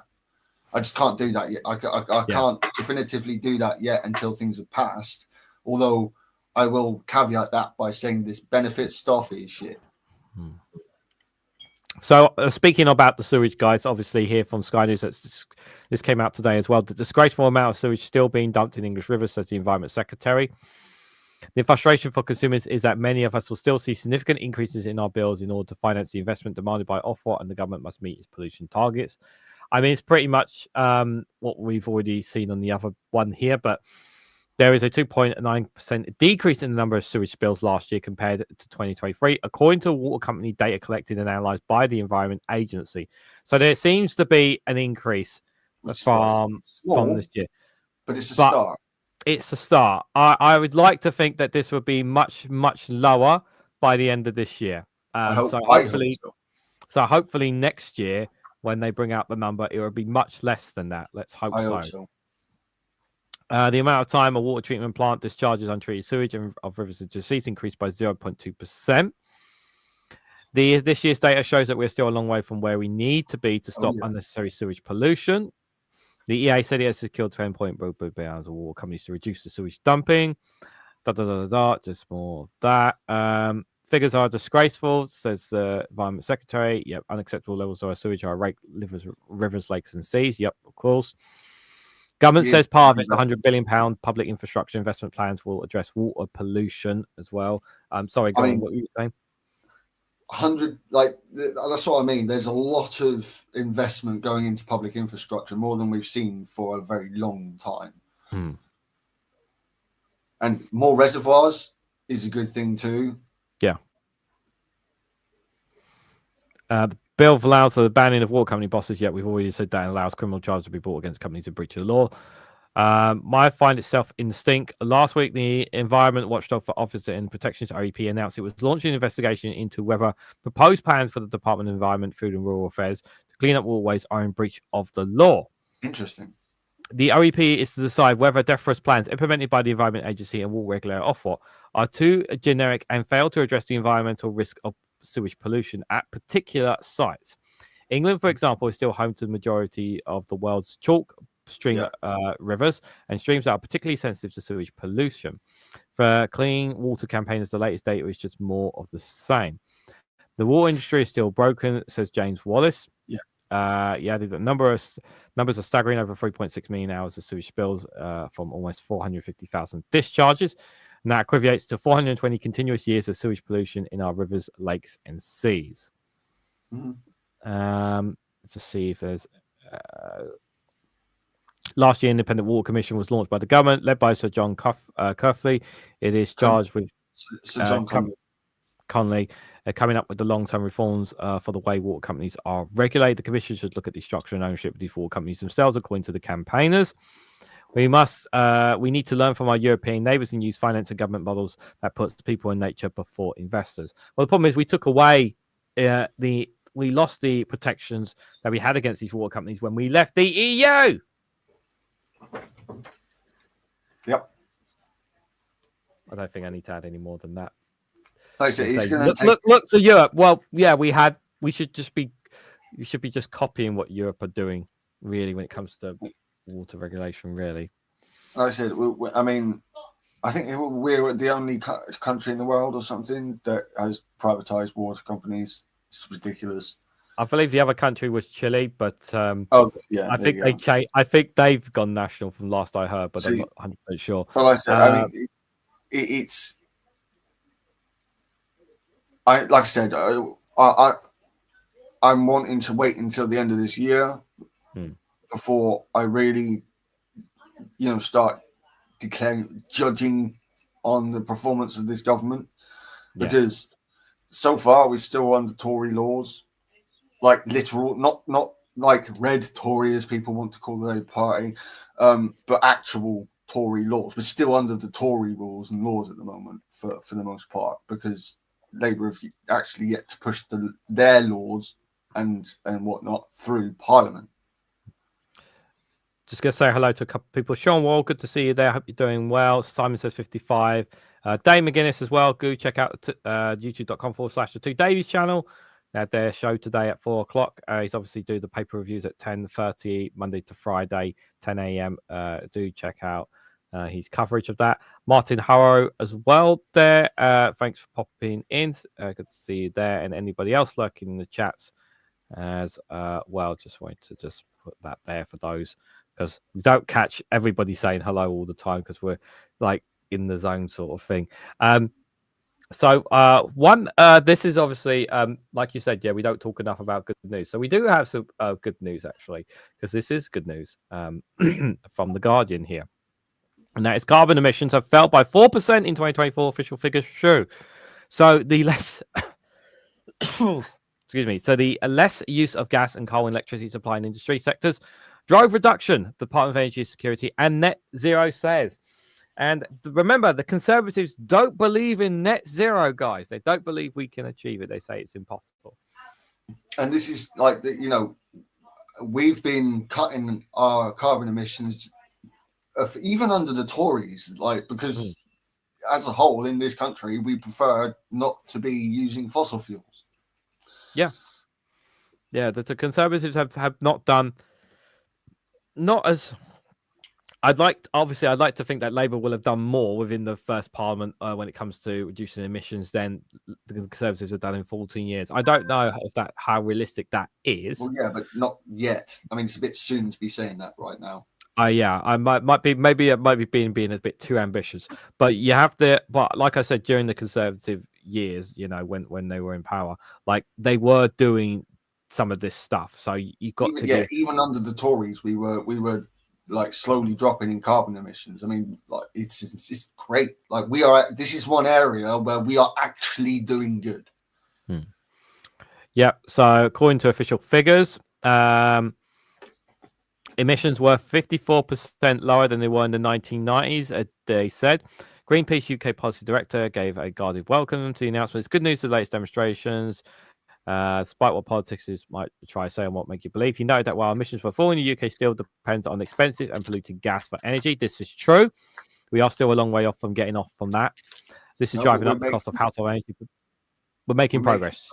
I just can't do that yet. I can't definitively do that yet until things have passed. Although I will caveat that by saying this benefit stuff is shit. So speaking about the sewage, guys, obviously here from Sky News, this came out today as well. The disgraceful amount of sewage still being dumped in English rivers, says the Environment Secretary. The frustration for consumers is that many of us will still see significant increases in our bills in order to finance the investment demanded by Ofwat, and the government must meet its pollution targets. I mean, it's pretty much what we've already seen on the other one here, but there is a 2.9% decrease in the number of sewage spills last year compared to 2023, according to water company data collected and analysed by the Environment Agency. So there seems to be an increase from this year. But it's a start. It's a start. I would like to think that this would be much, much lower by the end of this year. So hopefully next year, when they bring out the number, it will be much less than that. Let's hope so. The amount of time a water treatment plant discharges untreated sewage of rivers into seas increased by 0.2%. This year's data shows that we're still a long way from where we need to be to stop unnecessary sewage pollution. The EA said it has secured 10.2 billion of water companies to reduce the sewage dumping. Just more of that. Figures are disgraceful, says the Environment Secretary. Yep, unacceptable levels of sewage are rivers, lakes, and seas. Yep, of course. Government says part of its £100 billion public infrastructure investment plans will address water pollution as well. Sorry, go on, what were you saying? 100, that's what I mean. There's a lot of investment going into public infrastructure, more than we've seen for a very long time. And more reservoirs is a good thing too. Yeah. The bill allows the banning of water company bosses, yet we've already said that allows criminal charges to be brought against companies in breach of the law. Might find itself in the stink. Last week, the Environment Watchdog for Officer and Protections, REP, announced it was launching an investigation into whether proposed plans for the Department of Environment, Food and Rural Affairs to clean up waterways are in breach of the law. Interesting. The REP is to decide whether DEFRA's plans implemented by the Environment Agency and water regulator Ofwat are too generic and fail to address the environmental risk of sewage pollution at particular sites. England, for example, is still home to the majority of the world's chalk stream rivers and streams that are particularly sensitive to sewage pollution. For clean water campaigners, the latest data is just more of the same. The water industry is still broken, says James Wallace. The numbers are staggering. Over 3.6 million hours of sewage spills from almost 450,000 discharges. And that equates to 420 continuous years of sewage pollution in our rivers, lakes, and seas. Let's just see if there's... Last year, Independent Water Commission was launched by the government, led by Sir John Cuffley. It is charged with Sir John Conley coming up with the long-term reforms for the way water companies are regulated. The Commission should look at the structure and ownership of these water companies themselves, according to the campaigners. We need to learn from our European neighbours and use finance and government models that puts people and nature before investors. Well, the problem is we took away we lost the protections that we had against these water companies when we left the EU. Yep. I don't think I need to add any more than that. Like I say, look to Europe. Well, yeah, we should be just copying what Europe are doing, really, when it comes to water regulation, really. Like I said, I mean, I think we're the only country in the world or something that has privatized water companies. It's ridiculous. I believe the other country was Chile, but Oh yeah, I there think you go. I think they've gone national from last I heard, but I'm See, not 100% sure. well, I said, I mean, it's. Like I said, I'm wanting to wait until the end of this year before I really, start declaring, judging on the performance of this government, because so far we're still under Tory laws, like literal, not like red Tory as people want to call the party, but actual Tory laws. We're still under the Tory rules and laws at the moment for the most part, because Labour have actually yet to push their laws and whatnot through Parliament. Just going to say hello to a couple of people. Sean Wall, good to see you there. Hope you're doing well. Simon says 55. Dave McGuinness as well. Go check out youtube.com/the Two Davies channel. They had their show today at 4 o'clock. He's obviously do the paper reviews at 10:30 Monday to Friday, 10 a.m. Do check out his coverage of that. Martin Harrow as well there. Thanks for popping in. Good to see you there. And anybody else lurking in the chats as well. Just wanted to just put that there for those, because we don't catch everybody saying hello all the time because we're like in the zone sort of thing. This is obviously like you said, we don't talk enough about good news. So we do have some good news actually, because this is good news from the Guardian here. And that is carbon emissions have fell by 4% in 2024, official figures show. So the less excuse me. So the less use of gas and coal in electricity supply in industry sectors drove reduction, the Department of Energy Security and Net Zero says. And remember, the Conservatives don't believe in net zero, guys. They don't believe we can achieve it. They say it's impossible. And this is like, we've been cutting our carbon emissions even under the Tories, like, because as a whole in this country, we prefer not to be using fossil fuels. Yeah. The Conservatives have not done, not as I'd like to think that Labour will have done more within the first Parliament when it comes to reducing emissions than the Conservatives have done in 14 years. I don't know how realistic that is. Well, yeah, but not yet. I mean, it's a bit soon to be saying that right now. I might be being a bit too ambitious, but but like I said, during the Conservative years, when they were in power, like they were doing some of this stuff. So you got even under the Tories, we were like slowly dropping in carbon emissions. I mean, like it's great. Like this is one area where we are actually doing good. Yeah. So according to official figures, emissions were 54% lower than they were in the 1990s, they said. Greenpeace UK Policy Director gave a guarded welcome to the announcement. It's good news to the latest demonstrations. Despite what politics might try to say and what make you believe, he noted that while emissions were falling, the UK still depends on expensive and polluting gas for energy. This is true. We are still a long way off from getting off from that. This is driving up the cost of household energy. We're making progress.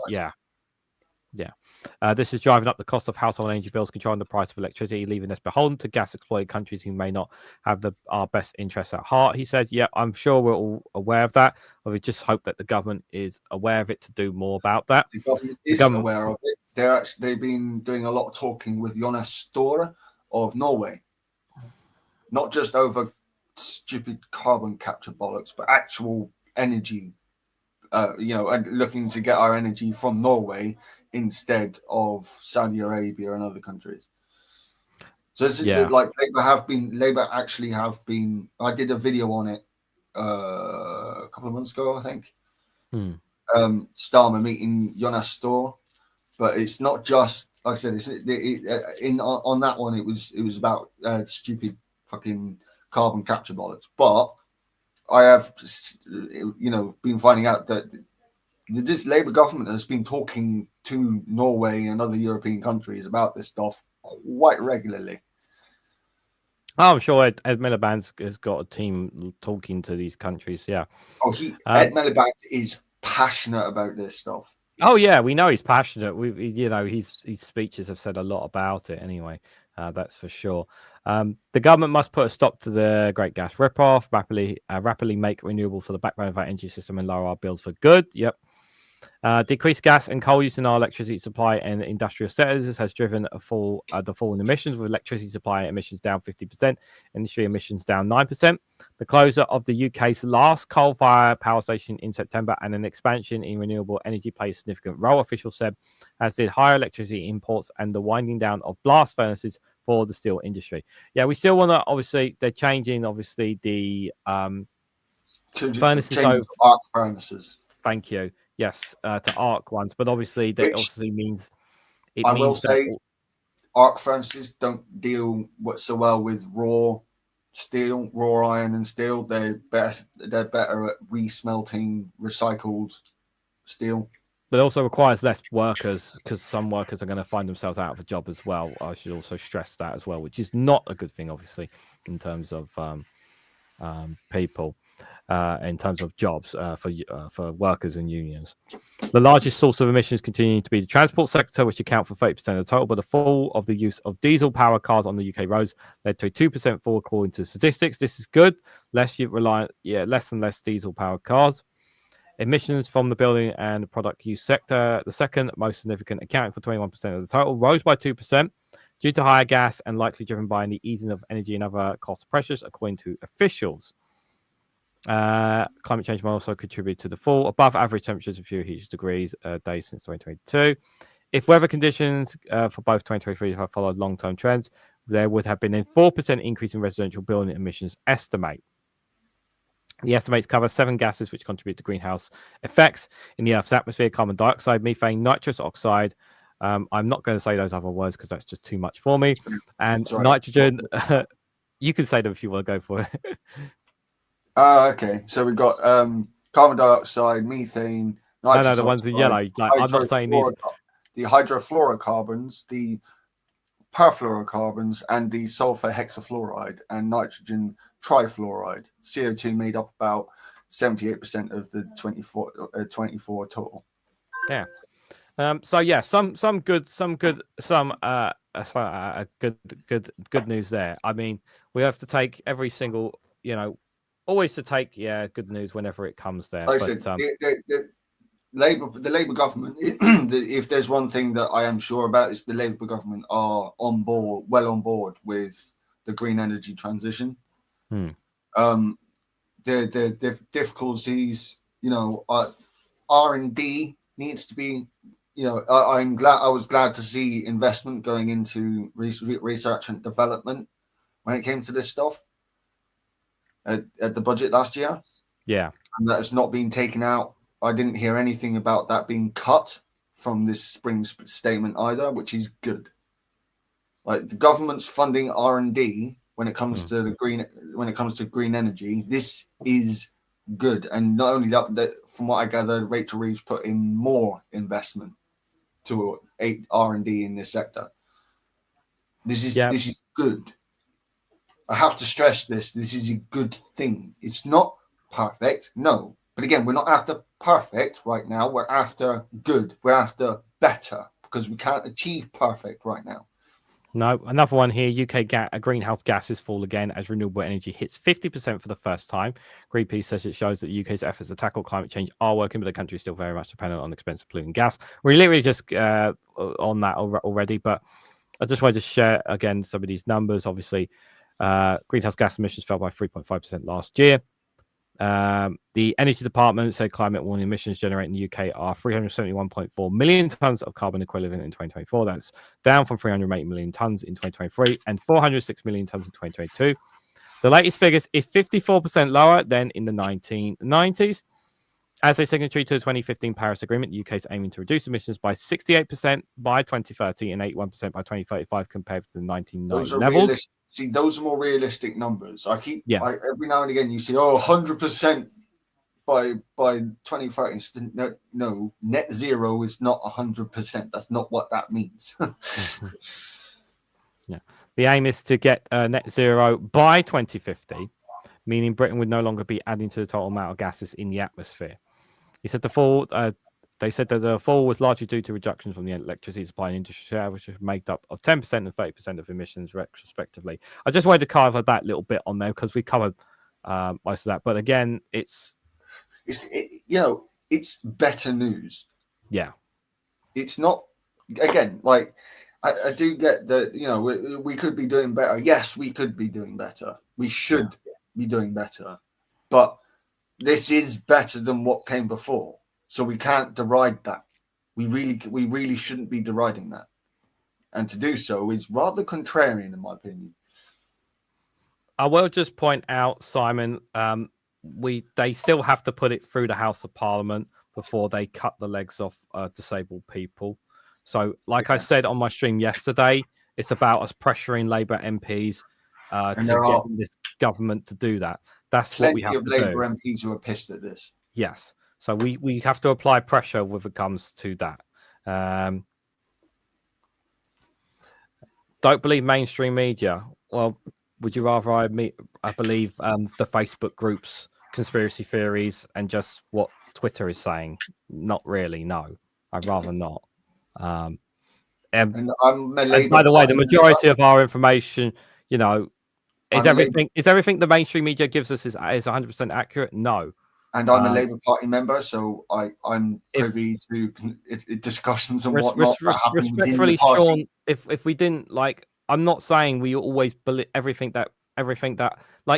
This is driving up the cost of household energy bills, controlling the price of electricity, leaving us beholden to gas-exploited countries who may not have our best interests at heart. He said, I'm sure we're all aware of that, but we just hope that the government is aware of it to do more about that. The government is aware of it. They've been doing a lot of talking with Jonas Støre of Norway, not just over stupid carbon capture bollocks, but actual energy, and looking to get our energy from Norway instead of Saudi Arabia and other countries. So it's like Labour actually have been. I did a video on it a couple of months ago, I think. Starmer meeting Jonas Støre, but it's not just like I said. On that one, it was about stupid fucking carbon capture bollocks. But I have, been finding out that this Labour government has been talking to Norway and other European countries about this stuff quite regularly. I'm sure Ed Miliband has got a team talking to these countries. Yeah. Ed Miliband is passionate about this stuff. Oh yeah, we know he's passionate. His speeches have said a lot about it anyway. That's for sure. The government must put a stop to the great gas rip-off, rapidly make renewables for the backbone of our energy system and lower our bills for good. Yep. Decreased gas and coal use in our electricity supply and industrial sectors has driven the fall in emissions, with electricity supply emissions down 50%, industry emissions down 9%. The closure of the UK's last coal-fired power station in September and an expansion in renewable energy play a significant role, officials said, as did higher electricity imports and the winding down of blast furnaces for the steel industry. Yeah, we still want to, obviously, they're changing, obviously, the furnaces. Arc furnaces. Thank you. Yes, to arc ones, but obviously that obviously means I will say arc furnaces don't deal so well with raw steel, raw iron and steel. They're better at resmelting recycled steel. But it also requires less workers, because some workers are going to find themselves out of a job as well. I should also stress that as well, which is not a good thing, obviously, in terms of people. In terms of jobs for workers and unions. The largest source of emissions continue to be the transport sector, which account for 30% of the total, but the fall of the use of diesel-powered cars on the UK roads led to a 2% fall according to statistics. This is good. Less and less diesel-powered cars. Emissions from the building and product use sector, the second most significant, accounting for 21% of the total, rose by 2% due to higher gas and likely driven by the easing of energy and other cost pressures, according to officials. Climate change may also contribute to the fall. Above average temperatures of few heat degrees a day since 2022. If weather conditions for both 2023 have followed long-term trends, there would have been a 4% increase in residential building emissions estimate. The estimates cover 7 gases which contribute to greenhouse effects in the Earth's atmosphere: carbon dioxide, methane, nitrous oxide. I'm not going to say those other words because that's just too much for me. And nitrogen. You can say them if you want to go for it. Okay, so we've got carbon dioxide, methane, nitrous no, the ones in yellow. Like, I'm not saying these. The hydrofluorocarbons, the perfluorocarbons, and the sulfur hexafluoride and nitrogen trifluoride. CO2 made up about 78% of the 24 total. Yeah. So yeah, some good news there. I mean, we have to take every single, always to take good news whenever it comes there. Like but the Labour government, if there's one thing that I am sure about, is the Labour government are on board with the green energy transition. The difficulties, R&D needs to be, I was glad to see investment going into research and development when it came to this stuff. At the budget last year, and that has not been taken out. I didn't hear anything about that being cut from this spring statement either, which is good. Like, the government's funding R&D when it comes to green energy. This is good, and not only that, from what I gather, Rachel Reeves put in more investment to R&D in this sector. This is good. I have to stress this. This is a good thing. It's not perfect, no. But again, we're not after perfect right now. We're after good. We're after better, because we can't achieve perfect right now. No, another one here. UK greenhouse gases fall again as renewable energy hits 50% for the first time. Greenpeace says it shows that the UK's efforts to tackle climate change are working, but the country is still very much dependent on expensive polluting gas. We're literally just on that already, but I just wanted to share again some of these numbers. Obviously, greenhouse gas emissions fell by 3.5% last year. The Energy Department said climate warming emissions generated in the UK are 371.4 million tons of carbon equivalent in 2024. That's down from 308 million tons in 2023 and 406 million tons in 2022. The latest figures is 54% lower than in the 1990s. As a signatory to the 2015 Paris Agreement, the UK is aiming to reduce emissions by 68% by 2030 and 81% by 2035 compared to the 1990 levels. See, those are more realistic numbers. Every now and again you see, 100% by 2030. No, net zero is not 100%. That's not what that means. Yeah, the aim is to get net zero by 2050, meaning Britain would no longer be adding to the total amount of gases in the atmosphere. He said the They said that the fall was largely due to reductions from the electricity supply and industry share, which was made up of 10% and 30% of emissions, respectively. I just wanted to cover that little bit on there because we covered most of that. But again, it's better news. Yeah. It's not, again, like, I do get that, we could be doing better. Yes, we could be doing better. We should be doing better. But this is better than what came before. So we can't deride that. We really shouldn't be deriding that. And to do so is rather contrarian, in my opinion. I will just point out, Simon, they still have to put it through the House of Parliament before they cut the legs off disabled people. So, like I said on my stream yesterday, it's about us pressuring Labour MPs to get this government to do that. That's what we have to do. Plenty of Labour MPs who are pissed at this. Yes. So we have to apply pressure when it comes to that. Don't believe mainstream media. Well, would you rather I believe the Facebook groups, conspiracy theories, and just what Twitter is saying? Not really, no. I'd rather not. And by the way, the majority of our information, is everything the mainstream media gives us is 100% accurate? No. And I'm a Labour Party member, so I'm privy to discussions and whatnot that happen within the party. Sean, if we didn't I'm not saying we always believe everything that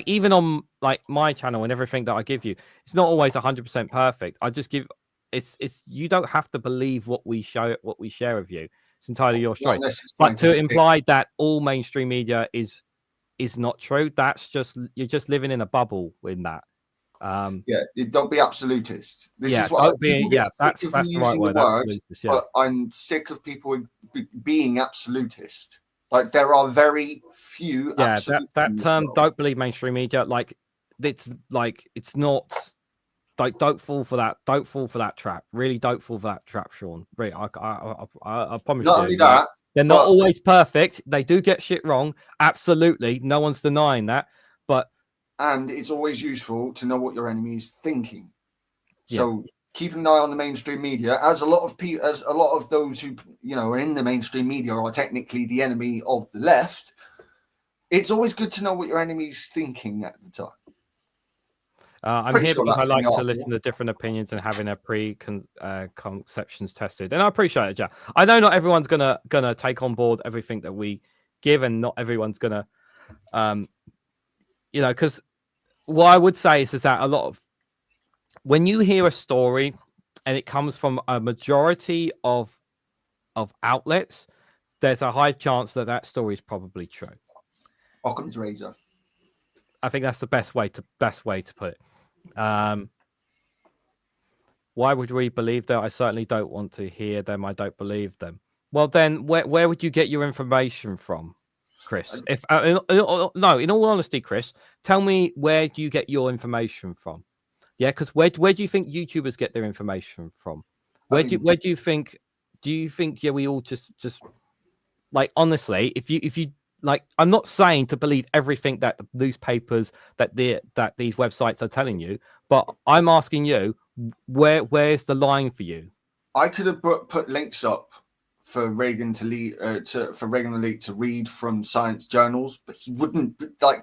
even on my channel and everything that I give you, it's not always 100% perfect. I just give it's you don't have to believe what we share with you. It's entirely your choice. But to imply that all mainstream media is not true, that's just you're just living in a bubble in that. Don't be absolutist. This is what that's the right word. But I'm sick of people being absolutist. Like, there are very few. That term, don't believe mainstream media. It's not. Don't fall for that. Don't fall for that trap. Really, don't fall for that trap, Sean. Really, I promise you. Not only that, they're not always perfect. They do get shit wrong. Absolutely, no one's denying that. And it's always useful to know what your enemy is thinking. So keep an eye on the mainstream media, as a lot of those who are in the mainstream media are technically the enemy of the left. It's always good to know what your enemy is thinking at the time. I'm here because I like to listen to different opinions and having their preconceptions tested, and I appreciate it, Jack. I know not everyone's gonna take on board everything that we give, and not everyone's gonna, because what I would say is that a lot of when you hear a story and it comes from a majority of outlets, there's a high chance that story is probably true. Occam's razor. I think that's the best way to put it. Why would we believe that? I certainly don't want to hear them. I don't believe them. Well, then where would you get your information from, Chris? In all honesty, Chris, tell me, where do you get your information from? Yeah, because where do you think YouTubers get their information from? Where do you think we all just honestly, if you I'm not saying to believe everything that the newspapers that these websites are telling you, but I'm asking you, where's the line for you? I could have put links up for Reagan to Reganelite to read from science journals, but he wouldn't.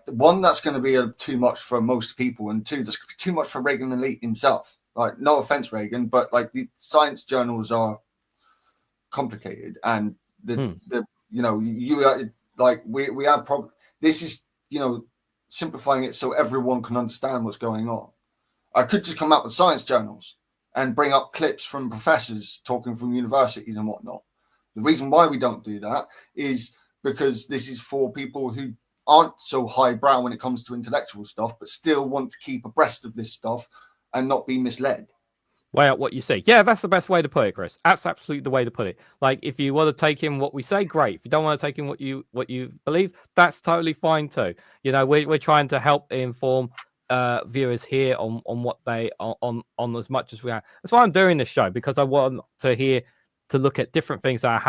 One, that's going to be too much for most people, and two, that's too much for Reganelite himself. No offense, Reagan, but the science journals are complicated, and we have problems. This is simplifying it so everyone can understand what's going on. I could just come out with science journals and bring up clips from professors talking from universities and whatnot. The reason why we don't do that is because this is for people who aren't so highbrow when it comes to intellectual stuff, but still want to keep abreast of this stuff and not be misled. Weigh out what you say. Yeah, that's the best way to put it, Chris. That's absolutely the way to put it. If you want to take in what we say, great. If you don't want to take in what you believe, that's totally fine too. We're trying to help inform viewers here on what they on as much as we can. That's why I'm doing this show, because I want to look at different things that are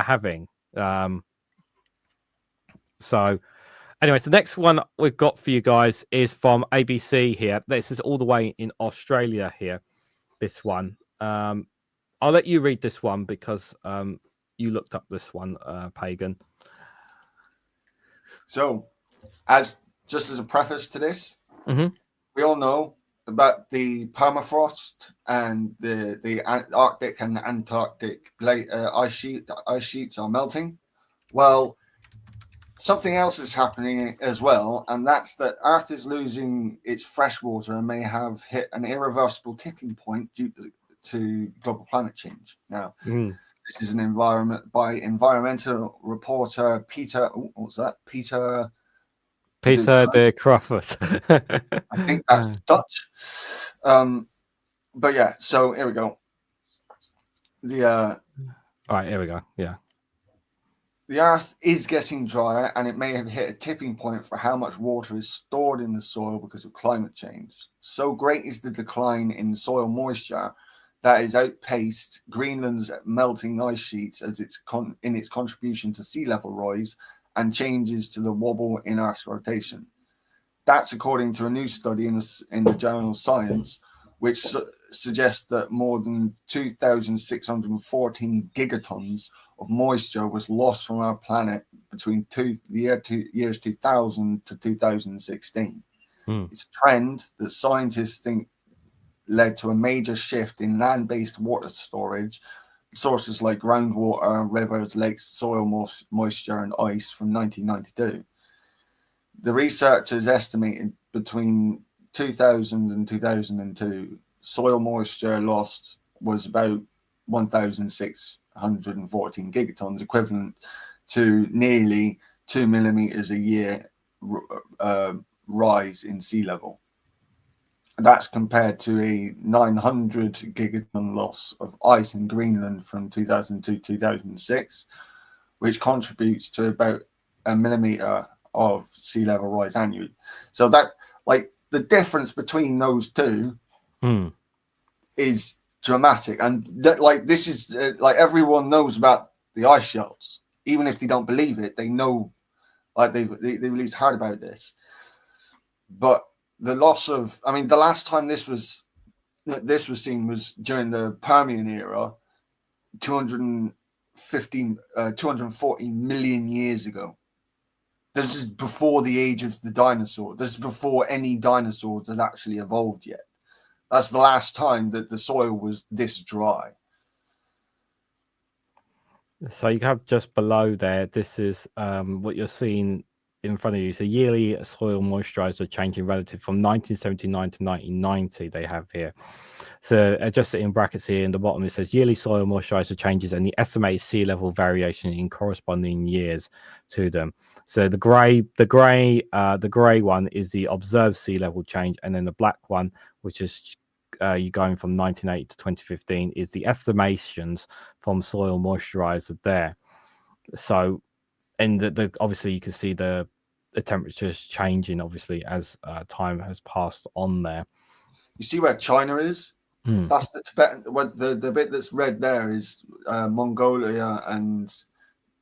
having. So anyway, the next one we've got for you guys is from ABC here. This is all the way in Australia here, this one. I'll let you read this one because you looked up this one, Pagan. So, just as a preface to this, Mm-hmm. we all know about the permafrost and the Arctic and Antarctic ice sheets are melting. Well, something else is happening as well, and that's that Earth is losing its freshwater and may have hit an irreversible tipping point due to global climate change. Now, this is an environmental reporter Peter. What was that? Peter De Crawford. I think that's Dutch. But yeah, so here we go. All right, here we go. Yeah. The Earth is getting drier, and it may have hit a tipping point for how much water is stored in the soil because of climate change. So great is the decline in soil moisture that has outpaced Greenland's melting ice sheets as in its contribution to sea level rise and changes to the wobble in Earth's rotation. That's according to a new study in the journal Science, which suggests that more than 2,614 gigatons of moisture was lost from our planet between years 2000 to 2016. It's a trend that scientists think led to a major shift in land-based water storage, sources like groundwater, rivers, lakes, soil moisture, and ice from 1992. The researchers estimated between 2000 and 2002, soil moisture lost was about 1,614 gigatons, equivalent to nearly 2 millimeters a year rise in sea level. That's compared to a 900 gigaton loss of ice in Greenland from 2002 to 2006, which contributes to about a millimeter of sea level rise annually. So that, like, the difference between those two is dramatic, and that, like, this is like everyone knows about the ice shelves, even if they don't believe it. They know, like, they at least heard about this. But the loss of, I mean, the last time this was seen was during the Permian era, 240 million years ago. This is before the age of the dinosaur. This is before any dinosaurs had actually evolved yet. That's the last time that the soil was this dry. So you have just below there, this is what you're seeing in front of you. So yearly soil moisturizer changing relative from 1979 to 1990 they have here. So just in brackets here in the bottom, it says yearly soil moisturizer changes and the estimated sea level variation in corresponding years to them. So the gray one is the observed sea level change, and then the black one, which is you going from 1980 to 2015, is the estimations from soil moisturizer there. So, and the obviously you can see the temperatures changing obviously as time has passed on there. You see where China is? That's the Tibetan. The bit that's red there is Mongolia and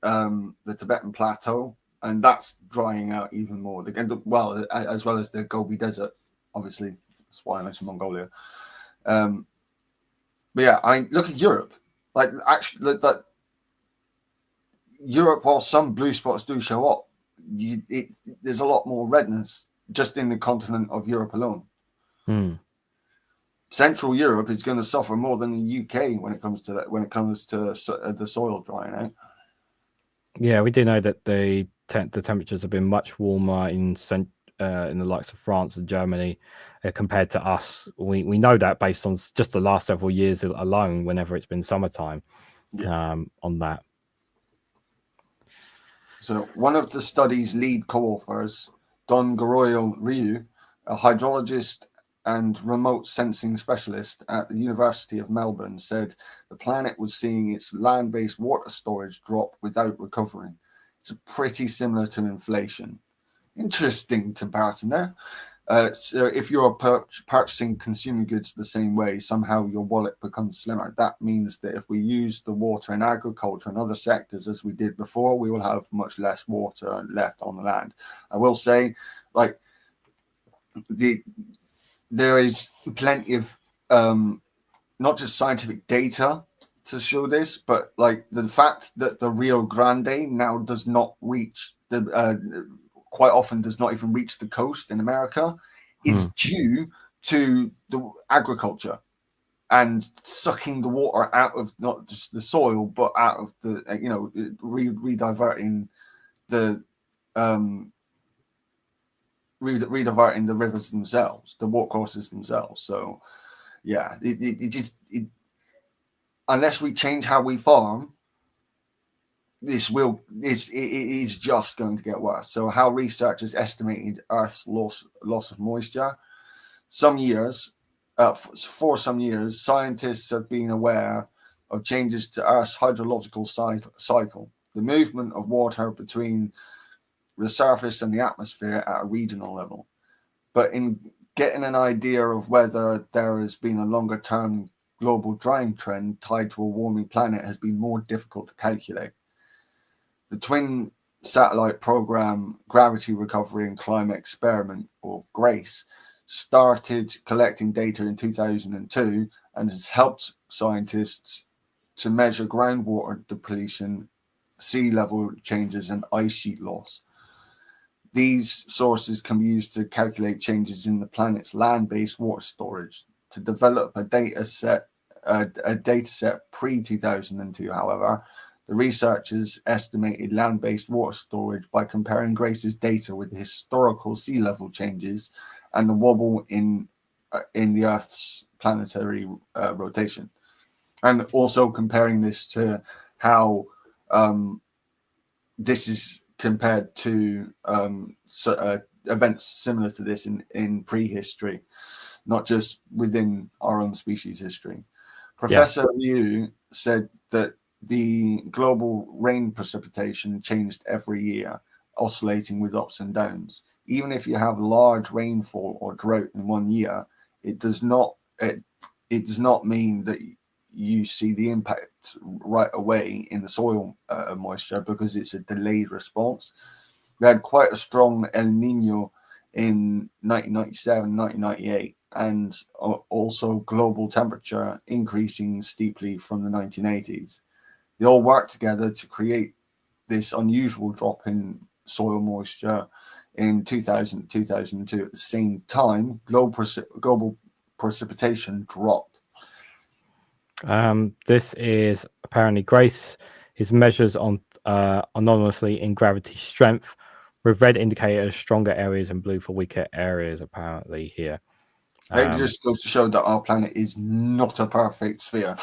the Tibetan Plateau, and that's drying out even more. Well, as well as the Gobi Desert, obviously. That's why I mentioned Mongolia. But yeah, I mean, look at Europe. Like, actually, that Europe, while some blue spots do show up, there's a lot more redness just in the continent of Europe alone. Central Europe is going to suffer more than the UK when it comes to that. When it comes to the soil drying out. Yeah, we do know that the temperatures have been much warmer in the likes of France and Germany compared to us. We know that based on just the last several years alone, whenever it's been summertime, on that. So one of the study's lead co-authors, Don Goroyo Ryu, a hydrologist and remote sensing specialist at the University of Melbourne, said the planet was seeing its land-based water storage drop without recovering. It's pretty similar to inflation. Interesting comparison there. So if you're purchasing consumer goods the same way, somehow your wallet becomes slimmer. That means that if we use the water in agriculture and other sectors as we did before, we will have much less water left on the land. I will say, like, there is plenty of not just scientific data to show this, but like the fact that the Rio Grande now does not reach quite often does not even reach the coast in America is due to the agriculture and sucking the water out of not just the soil, but out of the, rediverting the rediverting the rivers themselves, the watercourses themselves. So, yeah, unless we change how we farm, it is just going to get worse. So, how researchers estimated Earth's loss of moisture, for some years, scientists have been aware of changes to Earth's hydrological cycle, the movement of water between the surface and the atmosphere at a regional level. But in getting an idea of whether there has been a longer-term global drying trend tied to a warming planet has been more difficult to calculate. The twin satellite program Gravity Recovery and Climate Experiment, or GRACE, started collecting data in 2002 and has helped scientists to measure groundwater depletion, sea level changes, and ice sheet loss. These sources can be used to calculate changes in the planet's land-based water storage. To develop a data set pre-2002, however, the researchers estimated land-based water storage by comparing GRACE's data with historical sea level changes and the wobble in the Earth's planetary rotation, and also comparing this to how this is compared to events similar to this in prehistory, not just within our own species history. Professor Liu said that the global rain precipitation changed every year, oscillating with ups and downs. Even if you have large rainfall or drought in one year, it does not mean that you see the impact right away in the soil moisture, because it's a delayed response. We had quite a strong El Nino in 1997, 1998, and also global temperature increasing steeply from the 1980s. They all worked together to create this unusual drop in soil moisture in 2000, 2002. At the same time, global precipitation dropped. This is apparently GRACE is measures on anonymously in gravity strength, with red indicators stronger areas and blue for weaker areas. Apparently here. It just goes to show that our planet is not a perfect sphere.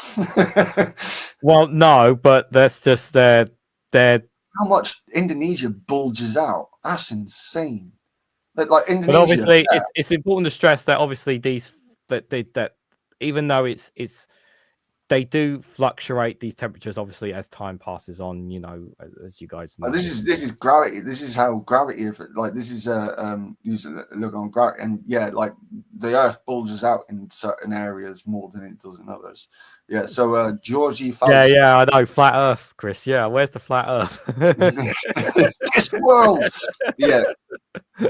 Well, no, but that's just they're how much Indonesia bulges out. That's insane. Like Indonesia. But obviously, it's important to stress that obviously that even though it's they do fluctuate these temperatures obviously as time passes on. You know, as you guys know. This is gravity. This is how gravity. This is look on gravity, and like the Earth bulges out in certain areas more than it does in others. Yeah. So Georgie Falster. Yeah, I know, flat Earth, Chris. Yeah, where's the flat Earth? This world. Yeah.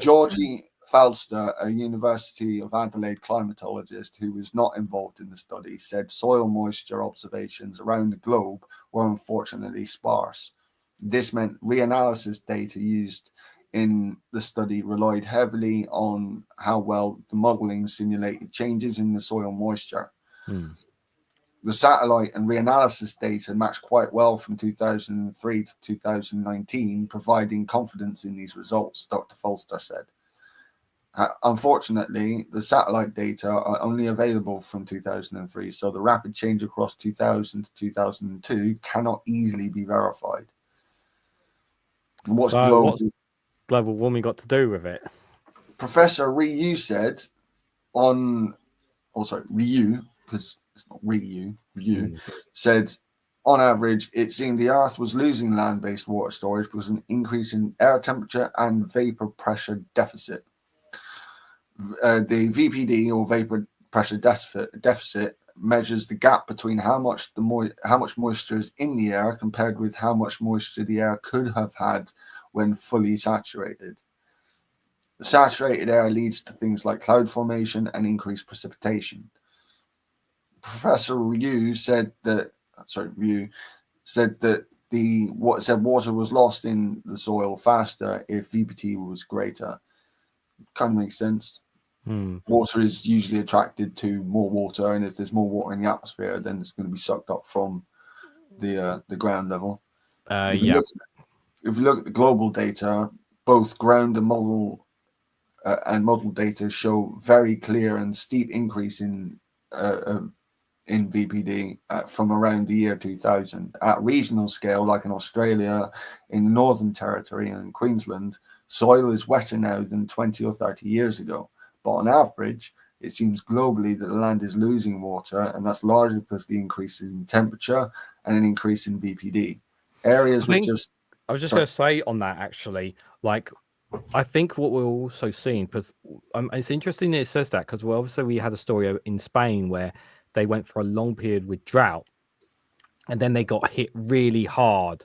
Georgie Falster, a University of Adelaide climatologist who was not involved in the study, said soil moisture observations around the globe were unfortunately sparse. This meant reanalysis data used in the study relied heavily on how well the modeling simulated changes in the soil moisture. The satellite and reanalysis data matched quite well from 2003 to 2019, providing confidence in these results, Dr. Falster said. Unfortunately, the satellite data are only available from 2003, so the rapid change across 2000 to 2002 cannot easily be verified. What's global warming got to do with it? Professor Ryu said Ryu, because it's not Ryu, said, on average, it seemed the Earth was losing land-based water storage because of an increase in air temperature and vapor pressure deficit. The VPD, or vapor pressure deficit, measures the gap between how much moisture is in the air compared with how much moisture the air could have had when fully saturated. The saturated air leads to things like cloud formation and increased precipitation. Professor Ryu said that water was lost in the soil faster if VPT was greater. Kind of makes sense. Water is usually attracted to more water, and if there's more water in the atmosphere, then it's going to be sucked up from the ground level. If you look at the global data, both ground and model data show very clear and steep increase in VPD from around the year 2000. At regional scale, like in Australia, in the Northern Territory and Queensland, soil is wetter now than 20 or 30 years ago. But on average, it seems globally that the land is losing water, and that's largely because of the increase in temperature and an increase in VPD. Areas which just... I was just going to say on that, actually, like, I think what we're also seeing, because it's interesting that it says that, because obviously we had a story in Spain where they went for a long period with drought, and then they got hit really hard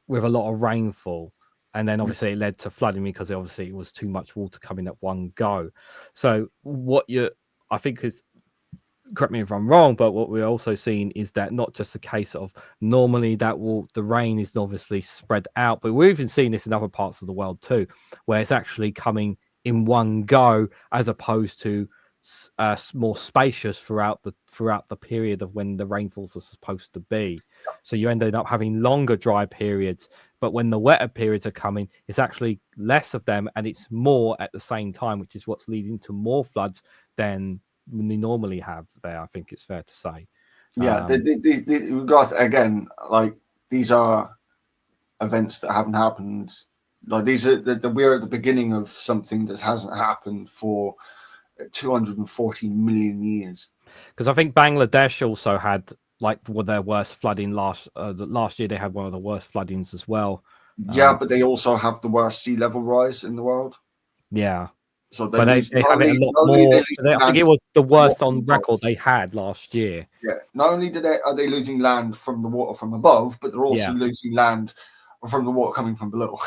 with a lot of rainfall. And then obviously it led to flooding because obviously it was too much water coming at one go. So I think is, correct me if I'm wrong, but what we're also seeing is that not just a case of normally the rain is obviously spread out, but we're even seeing this in other parts of the world too, where it's actually coming in one go as opposed to more spacious throughout the period of when the rainfalls are supposed to be. So you ended up having longer dry periods, but when the wetter periods are coming, it's actually less of them, and it's more at the same time, which is what's leading to more floods than we normally have there. I think it's fair to say. Yeah, we've got, again, like, these are events that haven't happened. Like, these are we're at the beginning of something that hasn't happened for 240 million years. Because I think Bangladesh also had their worst flooding last year. They had one of the worst floodings as well. Yeah, but they also have the worst sea level rise in the world. Yeah. So they have it a lot more. I think it was the worst on record they had last year. Yeah. Not only are they losing land from the water from above, but they're also losing land from the water coming from below.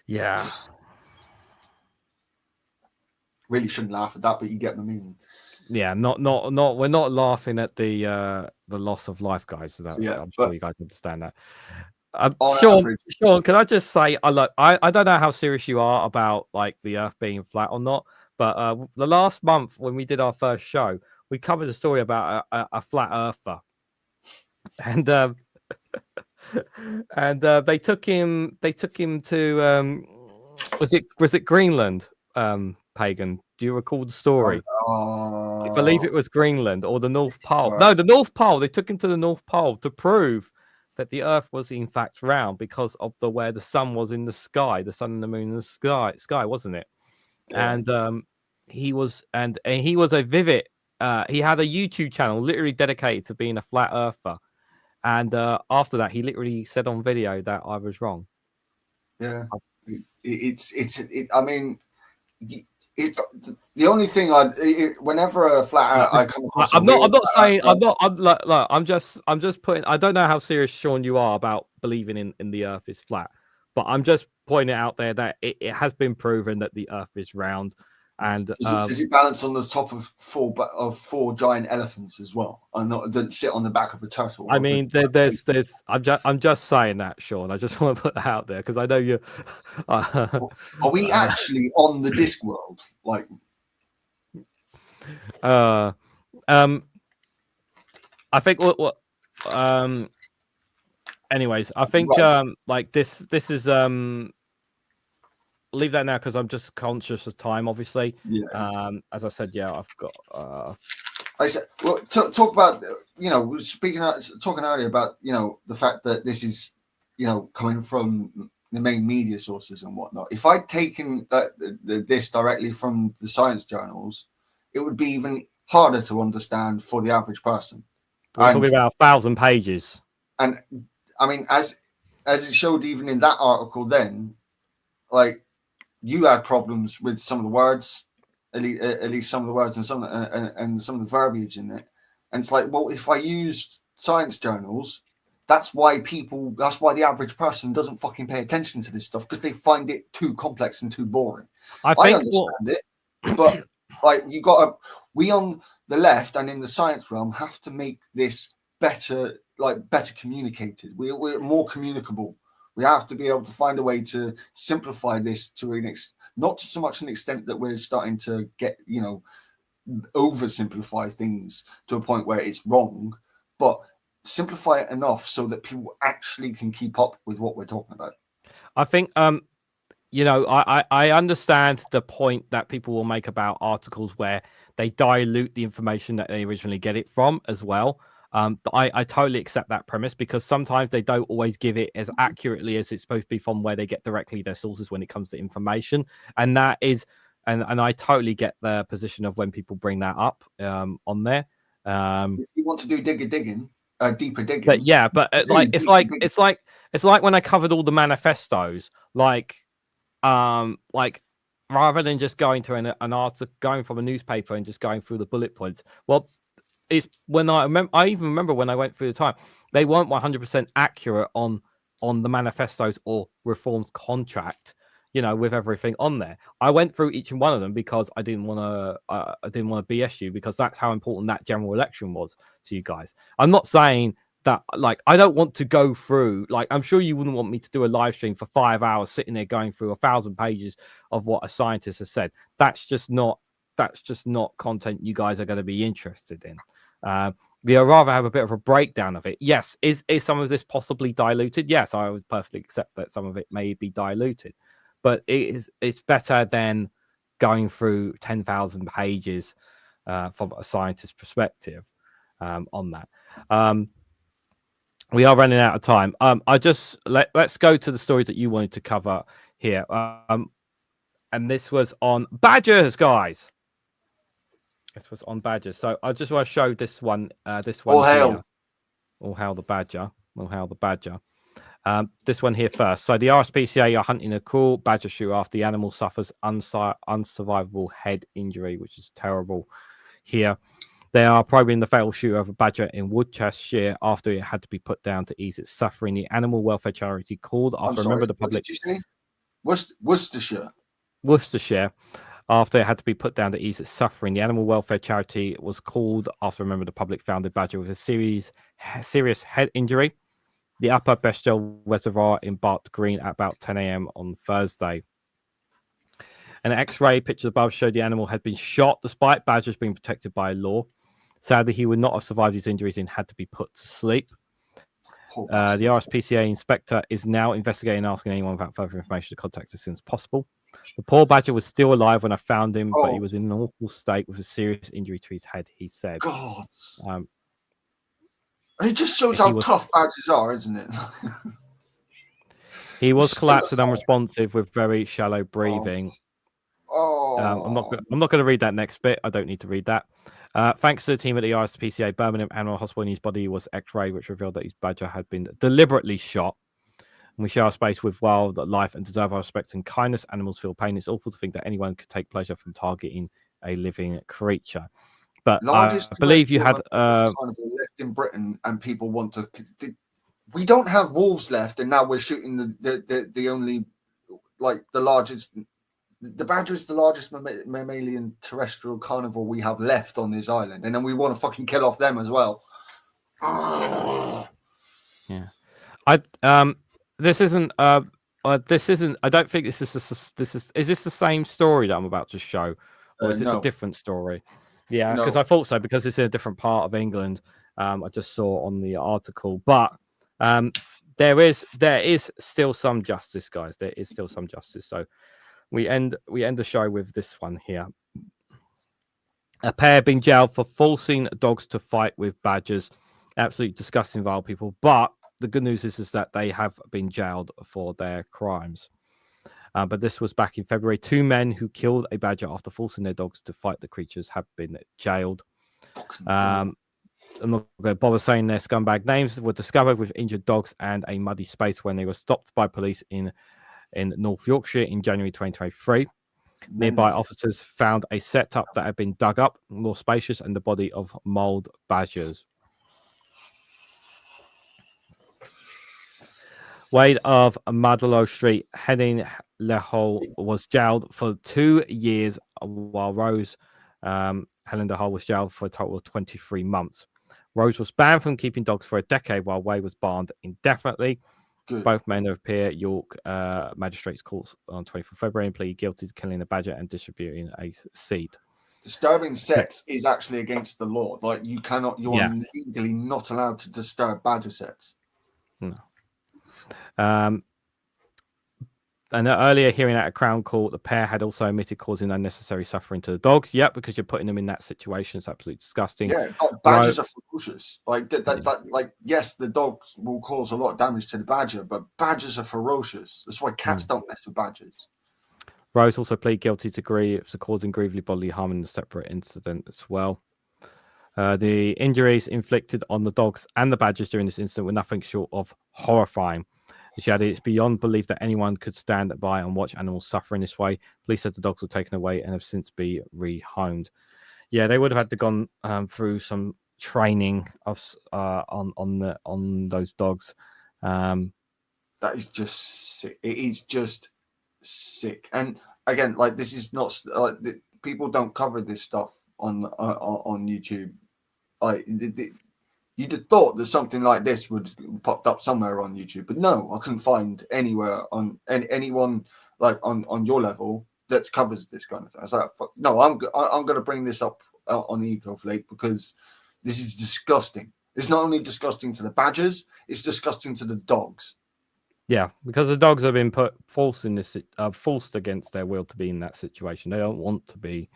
Yeah. Really shouldn't laugh at that, but you get the meaning. Yeah, not. We're not laughing at the loss of life, guys. So I'm sure you guys understand that. Sean, can I just say, I don't know how serious you are about like the Earth being flat or not, but the last month when we did our first show, we covered a story about a flat earther, and they took him to was it Greenland, Pagan? Do you recall the story? I believe it was Greenland or the North Pole. No, the North Pole. They took him to the North Pole to prove that the Earth was in fact round because of where the sun was in the sky, the sun and the moon in the sky, wasn't it? Yeah. And he was a vivid. He had a YouTube channel literally dedicated to being a flat earther, and after that, he literally said on video that I was wrong. Yeah, I mean, it's the only thing whenever a flat I come across. I'm just putting. I don't know how serious, Sean, you are about believing in the Earth is flat, but I'm just pointing out there that it has been proven that the Earth is round. And does it balance on the top of four giant elephants as well, and doesn't sit on the back of a turtle? I mean, there's. I'm just saying that, Sean. I just want to put that out there because I know you. Are we actually on the disc world? Like, I think what anyways, I think like this is leave that now because I'm just conscious of time, obviously. Yeah. As I said, I've got. I said, well, talk about talking earlier about the fact that this is coming from the main media sources and whatnot. If I'd taken this directly from the science journals, it would be even harder to understand for the average person. We're talking about 1,000 pages. And I mean, as it showed even in that article, then like you had problems with some of the words, at least some of the words and some of the verbiage in it. And it's like, well, if I used science journals, that's why the average person doesn't fucking pay attention to this stuff, because they find it too complex and too boring. I understand it, but like we on the left and in the science realm have to make this better communicated. We're more communicable. We have to be able to find a way to simplify this to not to so much an extent that we're starting to get, oversimplify things to a point where it's wrong, but simplify it enough so that people actually can keep up with what we're talking about. I think I understand the point that people will make about articles where they dilute the information that they originally get it from as well. But I totally accept that premise, because sometimes they don't always give it as accurately as it's supposed to be from where they get directly their sources when it comes to information. And that is, and I totally get the position of when people bring that up on there. If you want to do deeper digging. But yeah, but it's like when I covered all the manifestos, like rather than just going to an article, going from a newspaper and just going through the bullet points. Well, it's when I even remember when I went through the time, they weren't 100% accurate on the manifestos or reforms contract, with everything on there. I went through each and one of them because I didn't want to BS you, because that's how important that general election was to you guys. I'm not saying that, I don't want to go through, I'm sure you wouldn't want me to do a live stream for 5 hours sitting there going through 1,000 pages of what a scientist has said. That's just not content you guys are going to be interested in. I'd rather have a bit of a breakdown of it. Yes, is some of this possibly diluted? Yes, I would perfectly accept that some of it may be diluted, but it's better than going through 10,000 pages from a scientist's perspective on that. We are running out of time. Let's go to the stories that you wanted to cover here. And this was on badgers, guys. This was on badgers. So I just want to show this one. All hail. All hail the badger. All hail the badger. This one here first. So the RSPCA are hunting a cruel badger shooter after the animal suffers unsurvivable head injury, which is terrible. Here, they are probing the fatal shooter of a badger in Worcestershire after it had to be put down to ease its suffering. The animal welfare charity called after remember the public. What did you say? Worcestershire. After it had to be put down to ease its suffering, the animal welfare charity was called after a member of the public found the badger with a serious head injury. The upper bestial reservoir in Bart Green at about 10 a.m. on Thursday. An X-ray picture above showed the animal had been shot despite badgers being protected by law. Sadly, he would not have survived his injuries and had to be put to sleep. The RSPCA inspector is now investigating and asking anyone without further information to contact as soon as possible. The poor badger was still alive when I found him, but he was in an awful state with a serious injury to his head, he said. God. It just shows how tough badgers are, isn't it? He was collapsed and unresponsive with very shallow breathing. I'm not going to read that next bit. I don't need to read that. Thanks to the team at the RSPCA Birmingham Animal Hospital, his body was X-rayed, which revealed that his badger had been deliberately shot. And we share our space with wildlife and deserve our respect and kindness. Animals feel pain. It's awful to think that anyone could take pleasure from targeting a living creature. But I believe you had left in Britain, and people want to. We don't have wolves left, and now we're shooting the only, the largest. The badger is the largest mammalian terrestrial carnivore we have left on this island, and then we want to fucking kill off them as well. Yeah, This isn't. I don't think this is. Is this the same story that I'm about to show, or is this a different story? Yeah, because I thought so, because it's in a different part of England. I just saw on the article, but there is still some justice, guys. There is still some justice. So we end the show with this one here. A pair being jailed for forcing dogs to fight with badgers. Absolutely disgusting, vile people. But the good news is that they have been jailed for their crimes. But this was back in February. 2 men who killed a badger after forcing their dogs to fight the creatures have been jailed. I'm not going to bother saying their scumbag names. Were discovered with injured dogs and a muddy space when they were stopped by police in North Yorkshire in January 2023. Nearby officers found a setup that had been dug up, more spacious, and the body of mould badgers. Wade of Madlow Street, Henning Lehol, was jailed for 2 years, while Rose Helen Hall was jailed for a total of 23 months. Rose was banned from keeping dogs for a decade, while Way was banned indefinitely. Good. Both men appear at York Magistrates Court on 24 February and pleaded guilty to killing a badger and distributing a seed. Disturbing sets is actually against the law. Like you're legally not allowed to disturb badger sets. No. And earlier hearing at a Crown Court, the pair had also admitted causing unnecessary suffering to the dogs. Yep, because you're putting them in that situation. It's absolutely disgusting. Yeah, badgers are ferocious. Like yes, the dogs will cause a lot of damage to the badger, but badgers are ferocious. That's why cats don't mess with badgers. Rose also pleaded guilty to causing grievous bodily harm in a separate incident as well. The injuries inflicted on the dogs and the badgers during this incident were nothing short of horrifying. She added, "It's beyond belief that anyone could stand by and watch animals suffer in this way. Police said the dogs were taken away and have since been rehomed." Yeah, they would have had to gone through some training of on those dogs. That is just sick. It is just sick. And again, like this is not like people don't cover this stuff on YouTube. Like you'd have thought that something like this would have popped up somewhere on YouTube, but no, I couldn't find anywhere on anyone like on your level that covers this kind of thing. I was like, no, I'm going to bring this up on the Flake because this is disgusting. It's not only disgusting to the badgers, it's disgusting to the dogs. Yeah, because the dogs have been forced against their will to be in that situation. They don't want to be